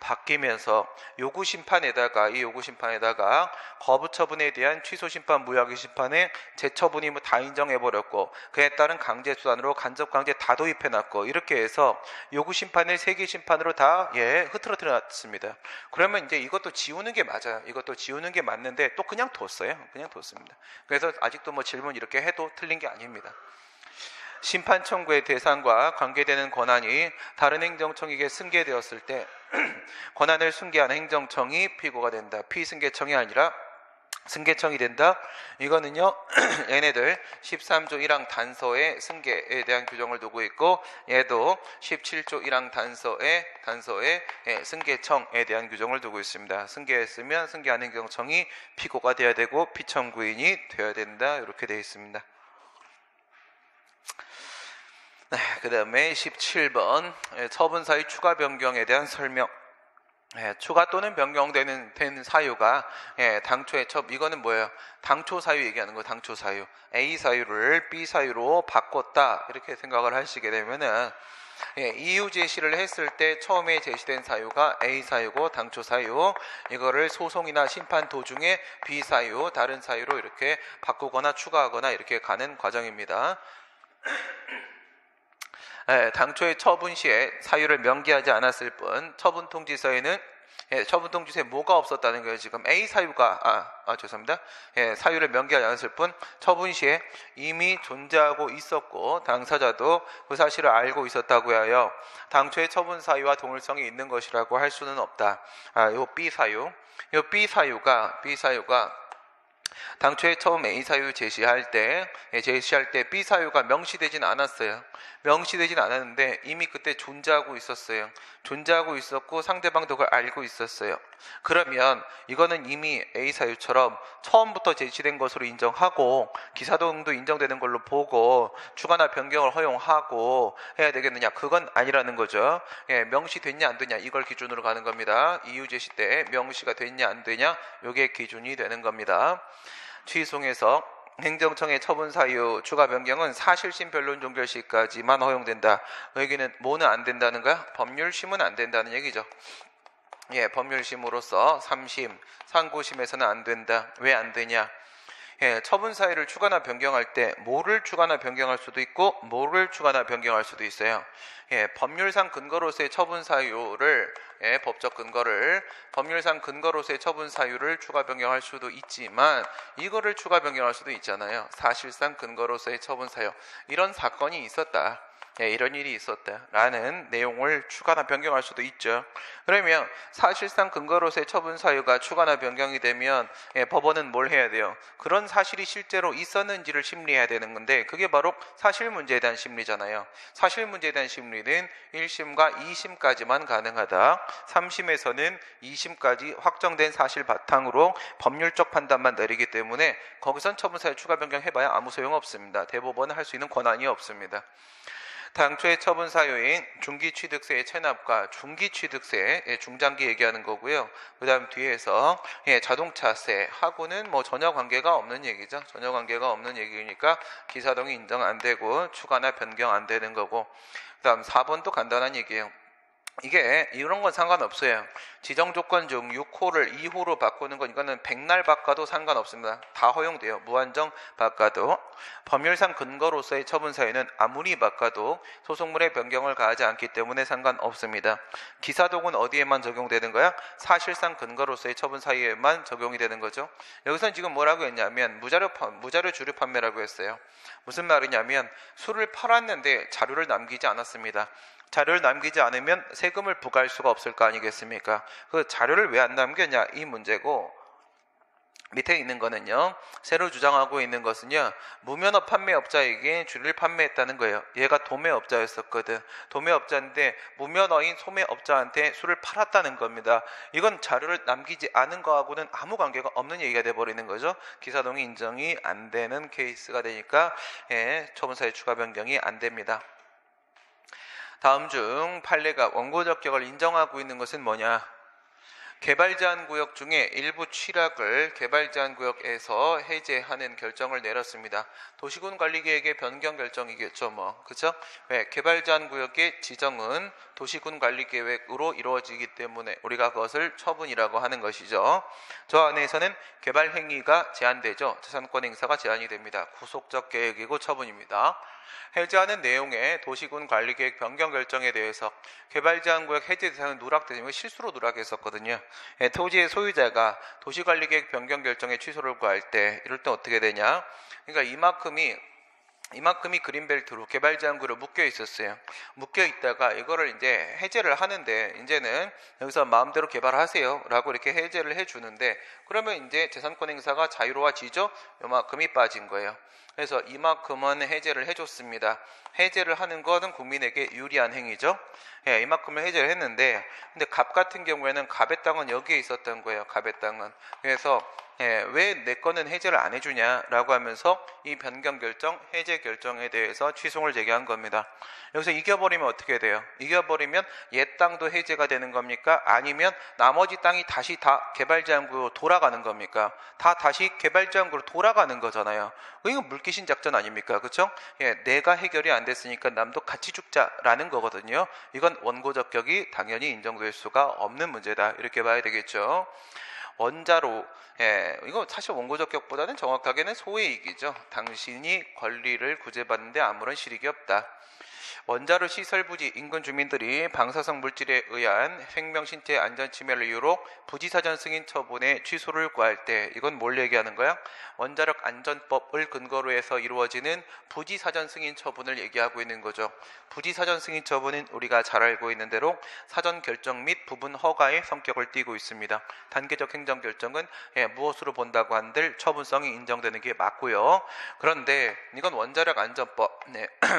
바뀌면서 요구심판에다가 거부처분에 대한 취소심판, 무효하기 심판에 재처분이 다 인정해버렸고 그에 따른 강제수단으로 간접강제 다 도입해놨고 이렇게 해서 요구심판을 세계심판으로 다 흐트러뜨렸습니다. 그러면 이제 이것도 지우는 게 맞아요. 이것도 지우는 게 맞는데 또 그냥 뒀어요. 그냥 뒀습니다. 그래서 아직도 뭐 질문 이렇게 해도 틀린 게 아닙니다. 심판 청구의 대상과 관계되는 권한이 다른 행정청에게 승계되었을 때 권한을 승계한 행정청이 피고가 된다. 피승계청이 아니라 승계청이 된다. 이거는요 얘네들 13조 1항 단서에 승계에 대한 규정을 두고 있고 얘도 17조 1항 단서에 승계청에 대한 규정을 두고 있습니다. 승계했으면 승계한 행정청이 피고가 되어야 되고 피청구인이 되어야 된다. 이렇게 되어 있습니다. 그 다음에 17번 처분사유 추가 변경에 대한 설명. 추가 또는 변경되는 사유가 당초에 이거는 뭐예요? 당초 사유 얘기하는 거. 당초 사유. A 사유를 B 사유로 바꿨다 이렇게 생각을 하시게 되면은 이유 제시를 했을 때 처음에 제시된 사유가 A 사유고 당초 사유, 이거를 소송이나 심판 도중에 B 사유, 다른 사유로 이렇게 바꾸거나 추가하거나 이렇게 가는 과정입니다. 당초에 처분 시에 사유를 명기하지 않았을 뿐 처분 통지서에는 처분 통지서에 뭐가 없었다는 거예요. 지금 A 사유가 죄송합니다. 사유를 명기하지 않았을 뿐 처분 시에 이미 존재하고 있었고 당사자도 그 사실을 알고 있었다고 하여 당초의 처분 사유와 동일성이 있는 것이라고 할 수는 없다. 요 B 사유가 당초에 처음 A 사유 제시할 때 B 사유가 명시되진 않았어요. 명시되진 않았는데 이미 그때 존재하고 있었고 상대방도 그걸 알고 있었어요. 그러면 이거는 이미 A 사유처럼 처음부터 제시된 것으로 인정하고 기사동도 인정되는 걸로 보고 추가나 변경을 허용하고 해야 되겠느냐? 그건 아니라는 거죠. 명시됐냐 안 되냐 이걸 기준으로 가는 겁니다. 이유 제시 때 명시가 됐냐 안 되냐 이게 기준이 되는 겁니다. 취소에서 행정청의 처분 사유 추가 변경은 사실심 변론 종결 시까지만 허용된다. 여기는 뭐는 안 된다는 거야? 법률심은 안 된다는 얘기죠. 법률심으로서 3심, 상고심에서는 안 된다. 왜 안 되냐? 처분 사유를 추가나 변경할 때 뭐를 추가나 변경할 수도 있고 뭐를 추가나 변경할 수도 있어요. 법률상 근거로서의 처분 사유를 법적 근거를 법률상 근거로서의 처분 사유를 추가 변경할 수도 있지만 이거를 추가 변경할 수도 있잖아요. 사실상 근거로서의 처분 사유 이런 사건이 있었다. 이런 일이 있었다라는 내용을 추가나 변경할 수도 있죠. 그러면 사실상 근거로서의 처분 사유가 추가나 변경이 되면 법원은 뭘 해야 돼요? 그런 사실이 실제로 있었는지를 심리해야 되는 건데 그게 바로 사실 문제에 대한 심리잖아요. 사실 문제에 대한 심리는 1심과 2심까지만 가능하다. 3심에서는 2심까지 확정된 사실 바탕으로 법률적 판단만 내리기 때문에 거기선 처분 사유 추가 변경 해봐야 아무 소용없습니다. 대법원은 할 수 있는 권한이 없습니다. 당초의 처분 사유인 중기취득세의 체납과 중기취득세, 중장기 얘기하는 거고요. 그 다음 뒤에서 자동차세하고는 뭐 전혀 관계가 없는 얘기죠. 전혀 관계가 없는 얘기니까 기사동이 인정 안 되고 추가나 변경 안 되는 거고. 그 다음 4번도 간단한 얘기예요. 이게 이런 건 상관없어요. 지정 조건 중 6호를 2호로 바꾸는 건 이거는 백날 바꿔도 상관없습니다. 다 허용돼요. 무한정 바꿔도. 법률상 근거로서의 처분 사유는 아무리 바꿔도 소송물의 변경을 가하지 않기 때문에 상관없습니다. 기사독은 어디에만 적용되는 거야? 사실상 근거로서의 처분 사유에만 적용이 되는 거죠. 여기서는 지금 뭐라고 했냐면 무자료 주류 판매라고 했어요. 무슨 말이냐면 술을 팔았는데 자료를 남기지 않았습니다. 자료를 남기지 않으면 세금을 부과할 수가 없을 거 아니겠습니까? 그 자료를 왜 안 남겼냐 이 문제고, 밑에 있는 거는요, 새로 주장하고 있는 것은요, 무면허 판매업자에게 주를 판매했다는 거예요. 얘가 도매업자였었거든. 도매업자인데 무면허인 소매업자한테 술을 팔았다는 겁니다. 이건 자료를 남기지 않은 거하고는 아무 관계가 없는 얘기가 돼버리는 거죠. 기사동의 인정이 안 되는 케이스가 되니까 처분사유 추가 변경이 안 됩니다. 다음 중 판례가 원고적격을 인정하고 있는 것은 뭐냐? 개발제한구역 중에 일부 취락을 개발제한구역에서 해제하는 결정을 내렸습니다. 도시군관리계획의 변경 결정이겠죠, 그죠? 왜? 개발제한구역의 지정은 도시군관리계획으로 이루어지기 때문에 우리가 그것을 처분이라고 하는 것이죠. 저 안에서는 개발행위가 제한되죠. 재산권 행사가 제한이 됩니다. 구속적 계획이고 처분입니다. 해제하는 내용의 도시군관리계획 변경 결정에 대해서 개발제한구역 해제 대상은 누락되면 실수로 누락했었거든요. 토지의 소유자가 도시관리계획 변경 결정에 취소를 구할 때 이럴 때 어떻게 되냐? 그러니까 이만큼이 그린벨트로 개발제한구로 묶여 있었어요. 묶여 있다가 이거를 이제 해제를 하는데, 이제는 여기서 마음대로 개발하세요 라고 이렇게 해제를 해주는데, 그러면 이제 재산권 행사가 자유로워지죠. 요만큼이 빠진 거예요. 그래서 이만큼은 해제를 해줬습니다. 해제를 하는 것은 국민에게 유리한 행위죠. 이만큼을 해제를 했는데, 근데 갑 같은 경우에는 갑의 땅은 여기에 있었던 거예요. 갑의 땅은. 그래서 왜 내 거는 해제를 안 해주냐라고 하면서 이 변경 결정, 해제 결정에 대해서 취소를 제기한 겁니다. 여기서 이겨버리면 어떻게 돼요? 이겨버리면 옛 땅도 해제가 되는 겁니까? 아니면 나머지 땅이 다시 다 개발제한구로 돌아가는 겁니까? 다 다시 개발제한구로 돌아가는 거잖아요. 이거 물귀신 작전 아닙니까? 그렇죠? 내가 해결이 안 됐으니까 남도 같이 죽자라는 거거든요. 이건 원고적격이 당연히 인정될 수가 없는 문제다, 이렇게 봐야 되겠죠. 원자로, 이거 사실 원고적격보다는 정확하게는 소외이익이죠. 당신이 권리를 구제받는데 아무런 실익이 없다. 원자로 시설 부지 인근 주민들이 방사성 물질에 의한 생명 신체 안전 침해를 이유로 부지사전 승인 처분의 취소를 구할 때, 이건 뭘 얘기하는 거야? 원자력 안전법을 근거로 해서 이루어지는 부지사전 승인 처분을 얘기하고 있는 거죠. 부지사전 승인 처분은 우리가 잘 알고 있는 대로 사전 결정 및 부분 허가의 성격을 띠고 있습니다. 단계적 행정 결정은 무엇으로 본다고 한들 처분성이 인정되는 게 맞고요. 그런데 이건 원자력 안전법,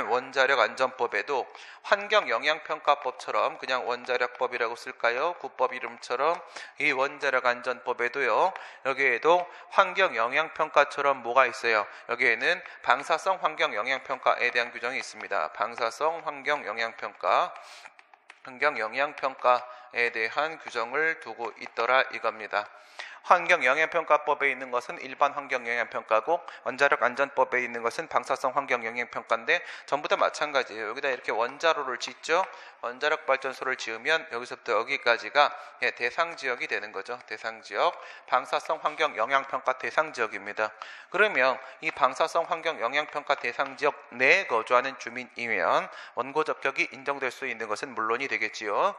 원자력 안전법에도 환경영향평가법처럼 그냥 원자력법이라고 쓸까요? 국법 이름처럼 이 원자력 안전법에도요, 여기에도 환경영향평가처럼 뭐가 있어요? 여기에는 방사성 환경영향평가에 대한 규정이 있습니다. 방사성 환경영향평가에 대한 규정을 두고 있더라 이겁니다. 환경영향평가법에 있는 것은 일반 환경영향평가고, 원자력 안전법에 있는 것은 방사성 환경영향평가인데 전부 다 마찬가지예요. 여기다 이렇게 원자로를 짓죠. 원자력 발전소를 지으면 여기서부터 여기까지가 대상지역이 되는 거죠. 대상지역, 방사성 환경영향평가 대상지역입니다. 그러면 이 방사성 환경영향평가 대상지역 내에 거주하는 주민이면 원고적격이 인정될 수 있는 것은 물론이 되겠지요.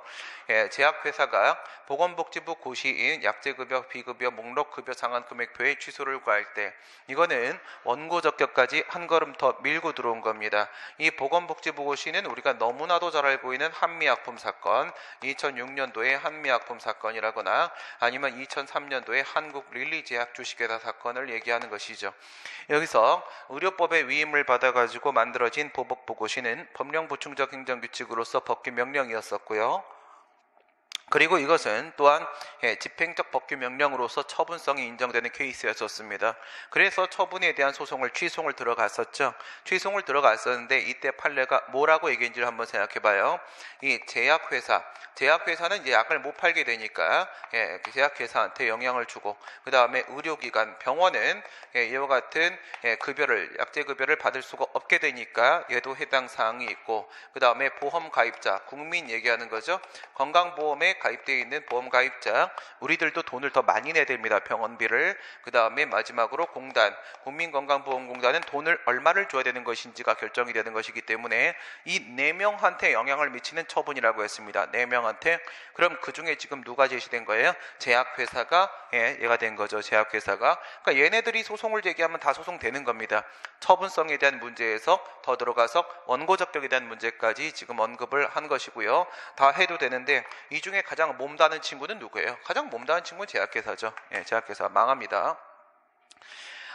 제약회사가 보건복지부 고시인 약제급여, 비급여, 목록급여 상한금액표의 취소를 구할 때, 이거는 원고적격까지 한 걸음 더 밀고 들어온 겁니다. 이 보건복지부 고시는 우리가 너무나도 잘 알고 있는 한미약품 사건, 2006년도의 한미약품 사건이라거나 아니면 2003년도의 한국릴리제약 주식회사 사건을 얘기하는 것이죠. 여기서 의료법의 위임을 받아가지고 만들어진 보복부고시는 법령 보충적 행정규칙으로서 법규 명령이었었고요. 그리고 이것은 또한 집행적 법규 명령으로서 처분성이 인정되는 케이스였었습니다. 그래서 처분에 대한 취송을 들어갔었죠. 취송을 들어갔었는데 이때 판례가 뭐라고 얘기했는지를 한번 생각해봐요. 이 제약회사는 이제 약을 못 팔게 되니까 그 제약회사한테 영향을 주고, 그 다음에 의료기관, 병원은 이와 같은 약제급여를 받을 수가 없게 되니까 얘도 해당 사항이 있고, 그 다음에 보험 가입자, 국민 얘기하는 거죠. 건강보험에 가입되어 있는 보험 가입자, 우리들도 돈을 더 많이 내야 됩니다. 병원비를. 그 다음에 마지막으로 국민건강보험공단은 돈을 얼마를 줘야 되는 것인지가 결정이 되는 것이기 때문에 이 4명한테 영향을 미치는 처분이라고 했습니다. 4명한테. 그럼 그 중에 지금 누가 제시된 거예요? 제약회사가 얘가 된 거죠. 제약회사가. 그러니까 얘네들이 소송을 제기하면 다 소송되는 겁니다. 처분성에 대한 문제에서 더 들어가서 원고 적격에 대한 문제까지 지금 언급을 한 것이고요. 다 해도 되는데 이 중에 가장 몸다는 친구는 누구예요? 가장 몸다는 친구는 제약회사죠. 제약회사 망합니다.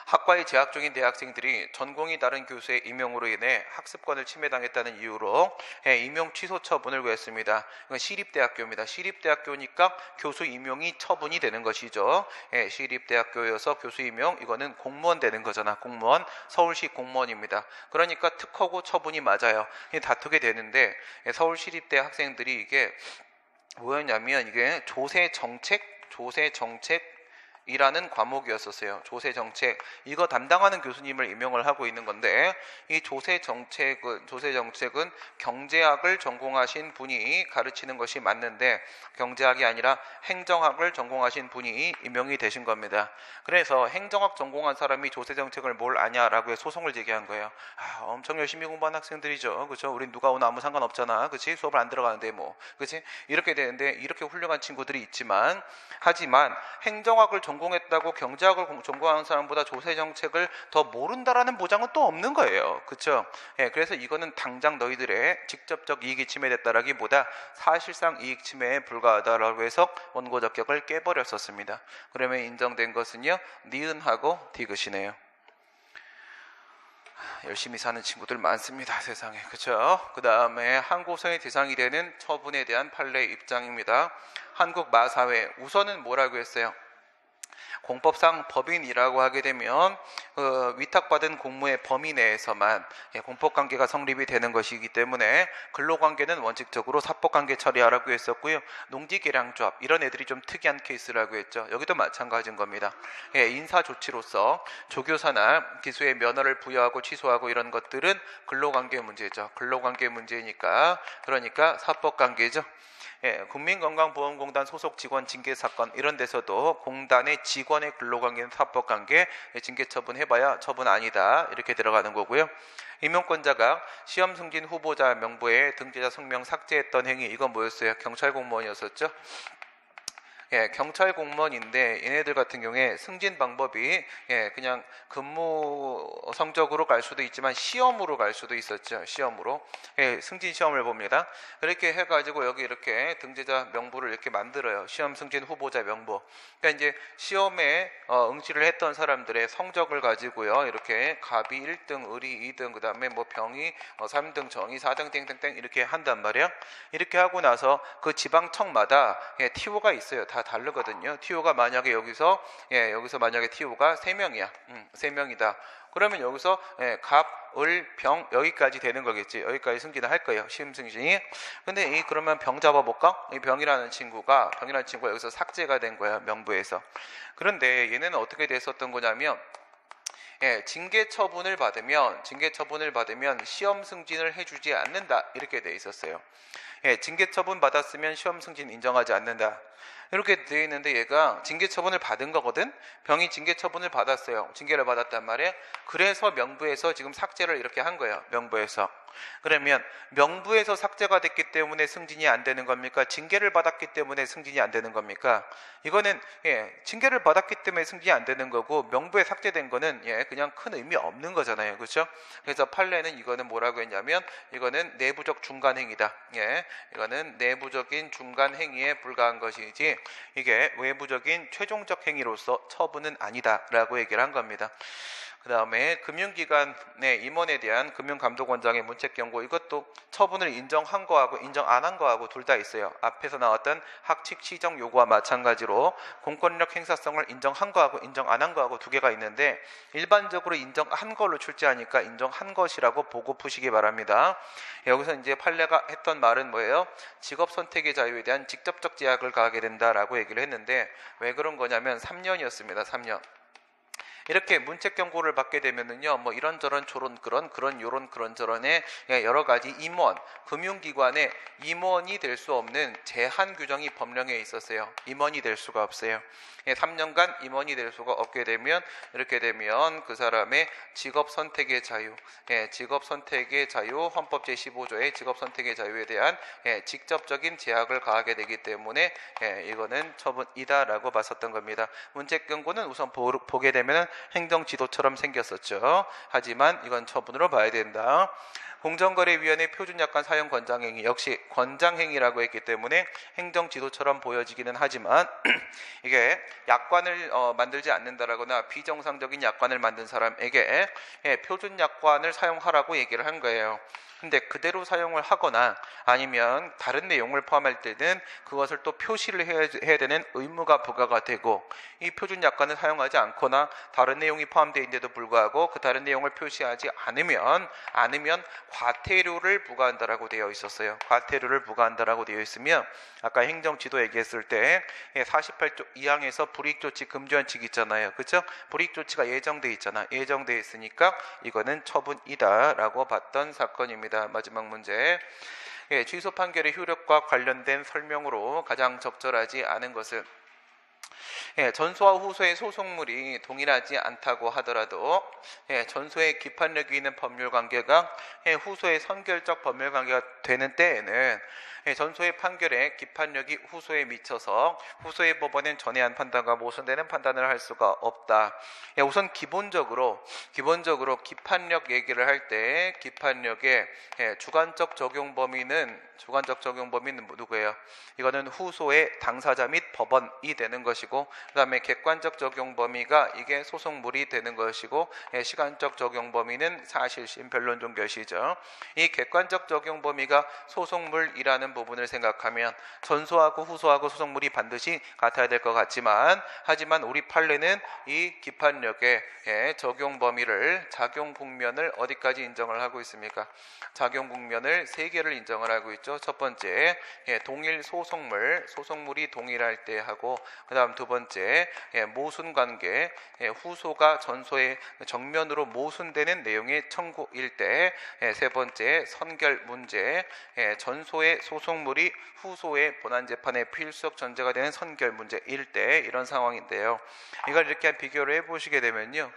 학과에 재학 중인 대학생들이 전공이 다른 교수의 임용으로 인해 학습권을 침해당했다는 이유로 임용 취소 처분을 구했습니다. 이건 시립대학교입니다. 시립대학교니까 교수 임용이 처분이 되는 것이죠. 시립대학교여서 교수 임용, 이거는 공무원 되는 거잖아. 공무원, 서울시 공무원입니다. 그러니까 특허고 처분이 맞아요. 다투게 되는데 서울시립대 학생들이 이게 뭐였냐면 이게 조세정책이라는 과목이었었어요. 조세정책, 이거 담당하는 교수님을 임용을 하고 있는 건데, 이 조세정책은 경제학을 전공하신 분이 가르치는 것이 맞는데 경제학이 아니라 행정학을 전공하신 분이 임용이 되신 겁니다. 그래서 행정학 전공한 사람이 조세정책을 뭘 아냐라고 소송을 제기한 거예요. 엄청 열심히 공부한 학생들이죠. 그렇죠? 우린 누가 오나 아무 상관없잖아. 그렇지? 수업을 안 들어가는데 뭐. 그렇지? 이렇게 되는데 이렇게 훌륭한 친구들이 하지만 행정학을 전공했다고 경제학을 전공하는 사람보다 조세정책을 더 모른다라는 보장은 또 없는 거예요. 그렇죠? 그래서 이거는 당장 너희들의 직접적 이익이 침해됐다라기보다 사실상 이익 침해에 불과하다라고 해서 원고 적격을 깨버렸었습니다. 그러면 인정된 것은요, 니은하고 디귿이네요. 열심히 사는 친구들 많습니다. 세상에. 그렇죠? 그 다음에 항고성의 대상이 되는 처분에 대한 판례 입장입니다. 한국 마사회, 우선은 뭐라고 했어요? 공법상 법인이라고 하게 되면 위탁받은 공무의 범위 내에서만 공법관계가 성립이 되는 것이기 때문에 근로관계는 원칙적으로 사법관계 처리하라고 했었고요. 농지계량조합, 이런 애들이 좀 특이한 케이스라고 했죠. 여기도 마찬가지인 겁니다. 인사조치로서 조교사나 기수의 면허를 부여하고 취소하고 이런 것들은 근로관계 문제죠. 근로관계 문제니까, 그러니까 사법관계죠. 국민건강보험공단 소속 직원 징계 사건, 이런 데서도 공단의 직원의 근로관계는 사법관계, 징계 처분해봐야 처분 아니다, 이렇게 들어가는 거고요. 임용권자가 시험 승진 후보자 명부에 등재자 성명 삭제했던 행위, 이건 뭐였어요? 경찰 공무원이었었죠. 경찰 공무원인데 얘네들 같은 경우에 승진 방법이 그냥 근무 성적으로 갈 수도 있지만 시험으로 갈 수도 있었죠. 시험으로 승진 시험을 봅니다. 이렇게 해가지고 여기 이렇게 등재자 명부를 이렇게 만들어요. 시험 승진 후보자 명부. 그러니까 이제 시험에 응시를 했던 사람들의 성적을 가지고요, 이렇게 갑이 1등, 을이 2등, 그 다음에 뭐 병이 3등, 정이 4등, 땡땡땡 이렇게 한단 말이야. 이렇게 하고 나서 그 지방청마다 TO가 있어요. 다 다르거든요. TO가 만약에 여기서 만약에 TO가 3명이야. 3명이다. 그러면 여기서 갑, 을, 병 여기까지 되는 거겠지. 여기까지 승진을 할 거예요. 시험 승진이. 근데 그러면 병 잡아볼까? 이 병이라는 친구가 여기서 삭제가 된 거야. 명부에서. 그런데 얘네는 어떻게 됐었던 거냐면 징계 처분을 받으면 시험 승진을 해주지 않는다, 이렇게 돼 있었어요. 징계 처분 받았으면 시험 승진 인정하지 않는다, 이렇게 돼 있는데 얘가 징계 처분을 받은 거거든. 병이 징계 처분을 받았어요. 징계를 받았단 말이에요. 그래서 명부에서 지금 삭제를 이렇게 한 거예요. 명부에서. 그러면 명부에서 삭제가 됐기 때문에 승진이 안 되는 겁니까? 징계를 받았기 때문에 승진이 안 되는 겁니까? 이거는 징계를 받았기 때문에 승진이 안 되는 거고, 명부에 삭제된 거는 그냥 큰 의미 없는 거잖아요. 그렇죠? 그래서 판례는 이거는 뭐라고 했냐면, 이거는 내부적 중간 행위다. 이거는 내부적인 중간 행위에 불과한 것이지 이게 외부적인 최종적 행위로서 처분은 아니다라고 얘기를 한 겁니다. 그 그 다음에 금융기관의 임원에 대한 금융감독원장의 문책경고, 이것도 처분을 인정한 거하고 인정 안 한 거하고 둘 다 있어요. 앞에서 나왔던 학칙 시정 요구와 마찬가지로 공권력 행사성을 인정한 거하고 인정 안 한 거하고 두 개가 있는데, 일반적으로 인정한 걸로 출제하니까 인정한 것이라고 보고 푸시기 바랍니다. 여기서 이제 판례가 했던 말은 뭐예요? 직업 선택의 자유에 대한 직접적 제약을 가하게 된다라고 얘기를 했는데, 왜 그런 거냐면 3년이었습니다. 3년. 이렇게 문책 경고를 받게 되면은요, 뭐 이런저런 그런 요런 그런저런의 여러 가지 임원, 금융기관의 임원이 될 수 없는 제한 규정이 법령에 있었어요. 임원이 될 수가 없어요. 3년간 임원이 될 수가 없게 되면, 이렇게 되면 그 사람의 직업 선택의 자유, 직업 선택의 자유, 헌법 제15조의 직업 선택의 자유에 대한 직접적인 제약을 가하게 되기 때문에 이거는 처분이다라고 봤었던 겁니다. 문책 경고는 우선 보게 되면 행정지도처럼 생겼었죠. 하지만 이건 처분으로 봐야 된다. 공정거래위원회 표준약관 사용 권장행위, 역시 권장행위라고 했기 때문에 행정지도처럼 보여지기는 하지만 이게 약관을 만들지 않는다라거나 비정상적인 약관을 만든 사람에게 표준약관을 사용하라고 얘기를 한 거예요. 근데 그대로 사용을 하거나 아니면 다른 내용을 포함할 때는 그것을 또 표시를 해야 되는 의무가 부과가 되고, 이 표준 약관을 사용하지 않거나 다른 내용이 포함되어 있는데도 불구하고 그 다른 내용을 표시하지 않으면 과태료를 부과한다라고 되어 있었어요. 과태료를 부과한다라고 되어 있으면, 아까 행정지도 얘기했을 때 48조 2항에서 불이익조치 금지원칙 있잖아요. 그렇죠? 불이익조치가 예정돼 있잖아. 예정돼 있으니까 이거는 처분이다라고 봤던 사건입니다. 마지막 문제. 취소 판결의 효력과 관련된 설명으로 가장 적절하지 않은 것은, 전소와 후소의 소송물이 동일하지 않다고 하더라도 전소의 기판력이 있는 법률관계가 후소의 선결적 법률관계가 되는 때에는 전소의 판결에 기판력이 후소에 미쳐서 후소의 법원은 전해한 판단과 모순되는 판단을 할 수가 없다. 우선 기본적으로 기판력 얘기를 할 때 기판력의 주관적 적용 범위는 누구예요? 이거는 후소의 당사자 및 법원이 되는 것이고, 그 다음에 객관적 적용 범위가 이게 소송물이 되는 것이고, 시간적 적용 범위는 사실심 변론종 결시죠. 이 객관적 적용 범위가 소송물이라는 부분을 생각하면 전소하고 후소하고 소송물이 반드시 같아야 될 것 같지만, 하지만 우리 판례는 이 기판력의 적용 범위를, 작용 국면을 어디까지 인정을 하고 있습니까? 작용 국면을 3개를 인정을 하고 있죠. 첫 번째, 동일 소송물이 동일할 때 하고, 그 다음 두 번째, 모순관계, 후소가 전소의 정면으로 모순되는 내용의 청구일 때, 세 번째, 선결 문제, 전소의 소송물이 후소의 본안재판의 필수적 전제가 되는 선결 문제일 때, 이런 상황인데요. 이걸 이렇게 비교를 해보시게 되면요,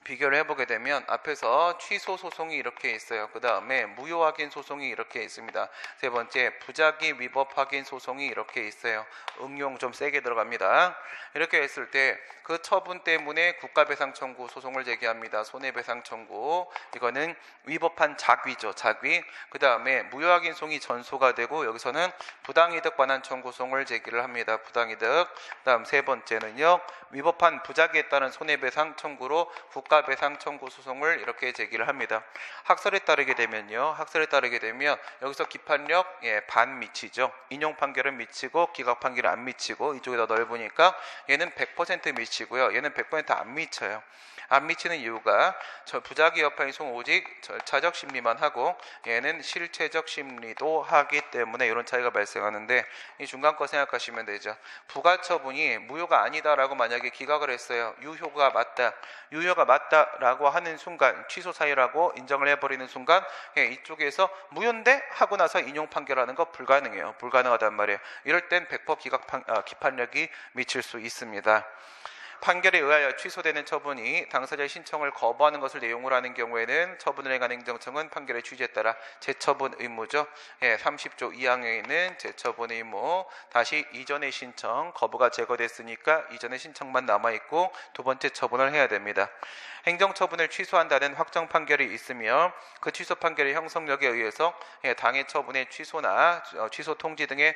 비교를 해보게 되면 앞에서 취소 소송이 이렇게 있어요. 그 다음에 무효 확인 소송이 이렇게 있습니다. 세 번째, 부작위 위법 확인 소송이 이렇게 있어요. 응용 좀 세게 들어갑니다. 이렇게 했을 때 그 처분 때문에 국가배상 청구 소송을 제기합니다. 손해배상 청구. 이거는 위법한 작위죠. 작위. 그 다음에 무효 확인 소송이 전소가 되고, 여기서는 부당이득 반환 청구 소송을 제기를 합니다. 부당이득. 그 다음 세 번째는요, 위법한 부작위에 따른 손해배상 청구로 국가배상 청구 소송을 이렇게 제기를 합니다. 학설에 따르게 되면 여기서 기판력 반 미치죠. 인용 판결은 미치고 기각 판결은 안 미치고, 이쪽이 더 넓으니까 얘는 100% 미치고요. 얘는 100% 안 미쳐요. 안 미치는 이유가 부작위 여파의 소 오직 절차적 심리만 하고, 얘는 실체적 심리도 하기 때문에 이런 차이가 발생하는데, 이 중간 거 생각하시면 되죠. 부가처분이 무효가 아니다라고 만약에 기각을 했어요. 유효가 맞다라고 하는 순간, 취소 사유라고 인정을 해버리는 순간, 이쪽에서 무효인데 하고 나서 인용 판결하는 거 불가능해요. 불가능하단 말이에요. 이럴 땐 100% 기판력이 미칠 수 있습니다. 판결에 의하여 취소되는 처분이 당사자의 신청을 거부하는 것을 내용으로 하는 경우에는 처분을 행한 행정청은 판결의 취지에 따라 재처분 의무죠. 30조 2항에 있는 재처분 의무, 다시 이전의 신청, 거부가 제거됐으니까 이전의 신청만 남아있고 두 번째 처분을 해야 됩니다. 행정처분을 취소한다는 확정 판결이 있으며 그 취소 판결의 형성력에 의해서 당해 처분의 취소나 취소 통지 등의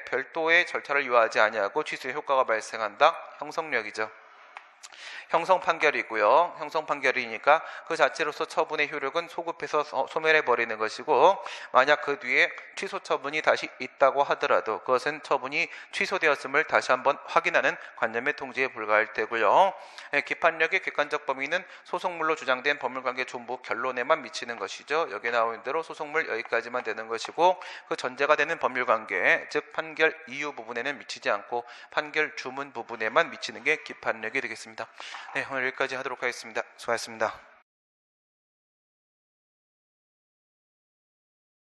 별도의 절차를 요하지 아니하고 취소의 효과가 발생한다. 형성력이죠. 형성 판결이고요. 형성 판결이니까 그 자체로서 처분의 효력은 소급해서 소멸해 버리는 것이고, 만약 그 뒤에 취소 처분이 다시 있다고 하더라도 그것은 처분이 취소되었음을 다시 한번 확인하는 관념의 통지에 불과할 테고요. 기판력의 객관적 범위는 소속물로 주장된 법률관계 전부 결론에만 미치는 것이죠. 여기에 나오는 대로 소속물 여기까지만 되는 것이고, 그 전제가 되는 법률관계, 즉 판결 이유 부분에는 미치지 않고 판결 주문 부분에만 미치는 게 기판력이 되겠습니다. 네, 오늘 여기까지 하도록 하겠습니다. 수고하셨습니다.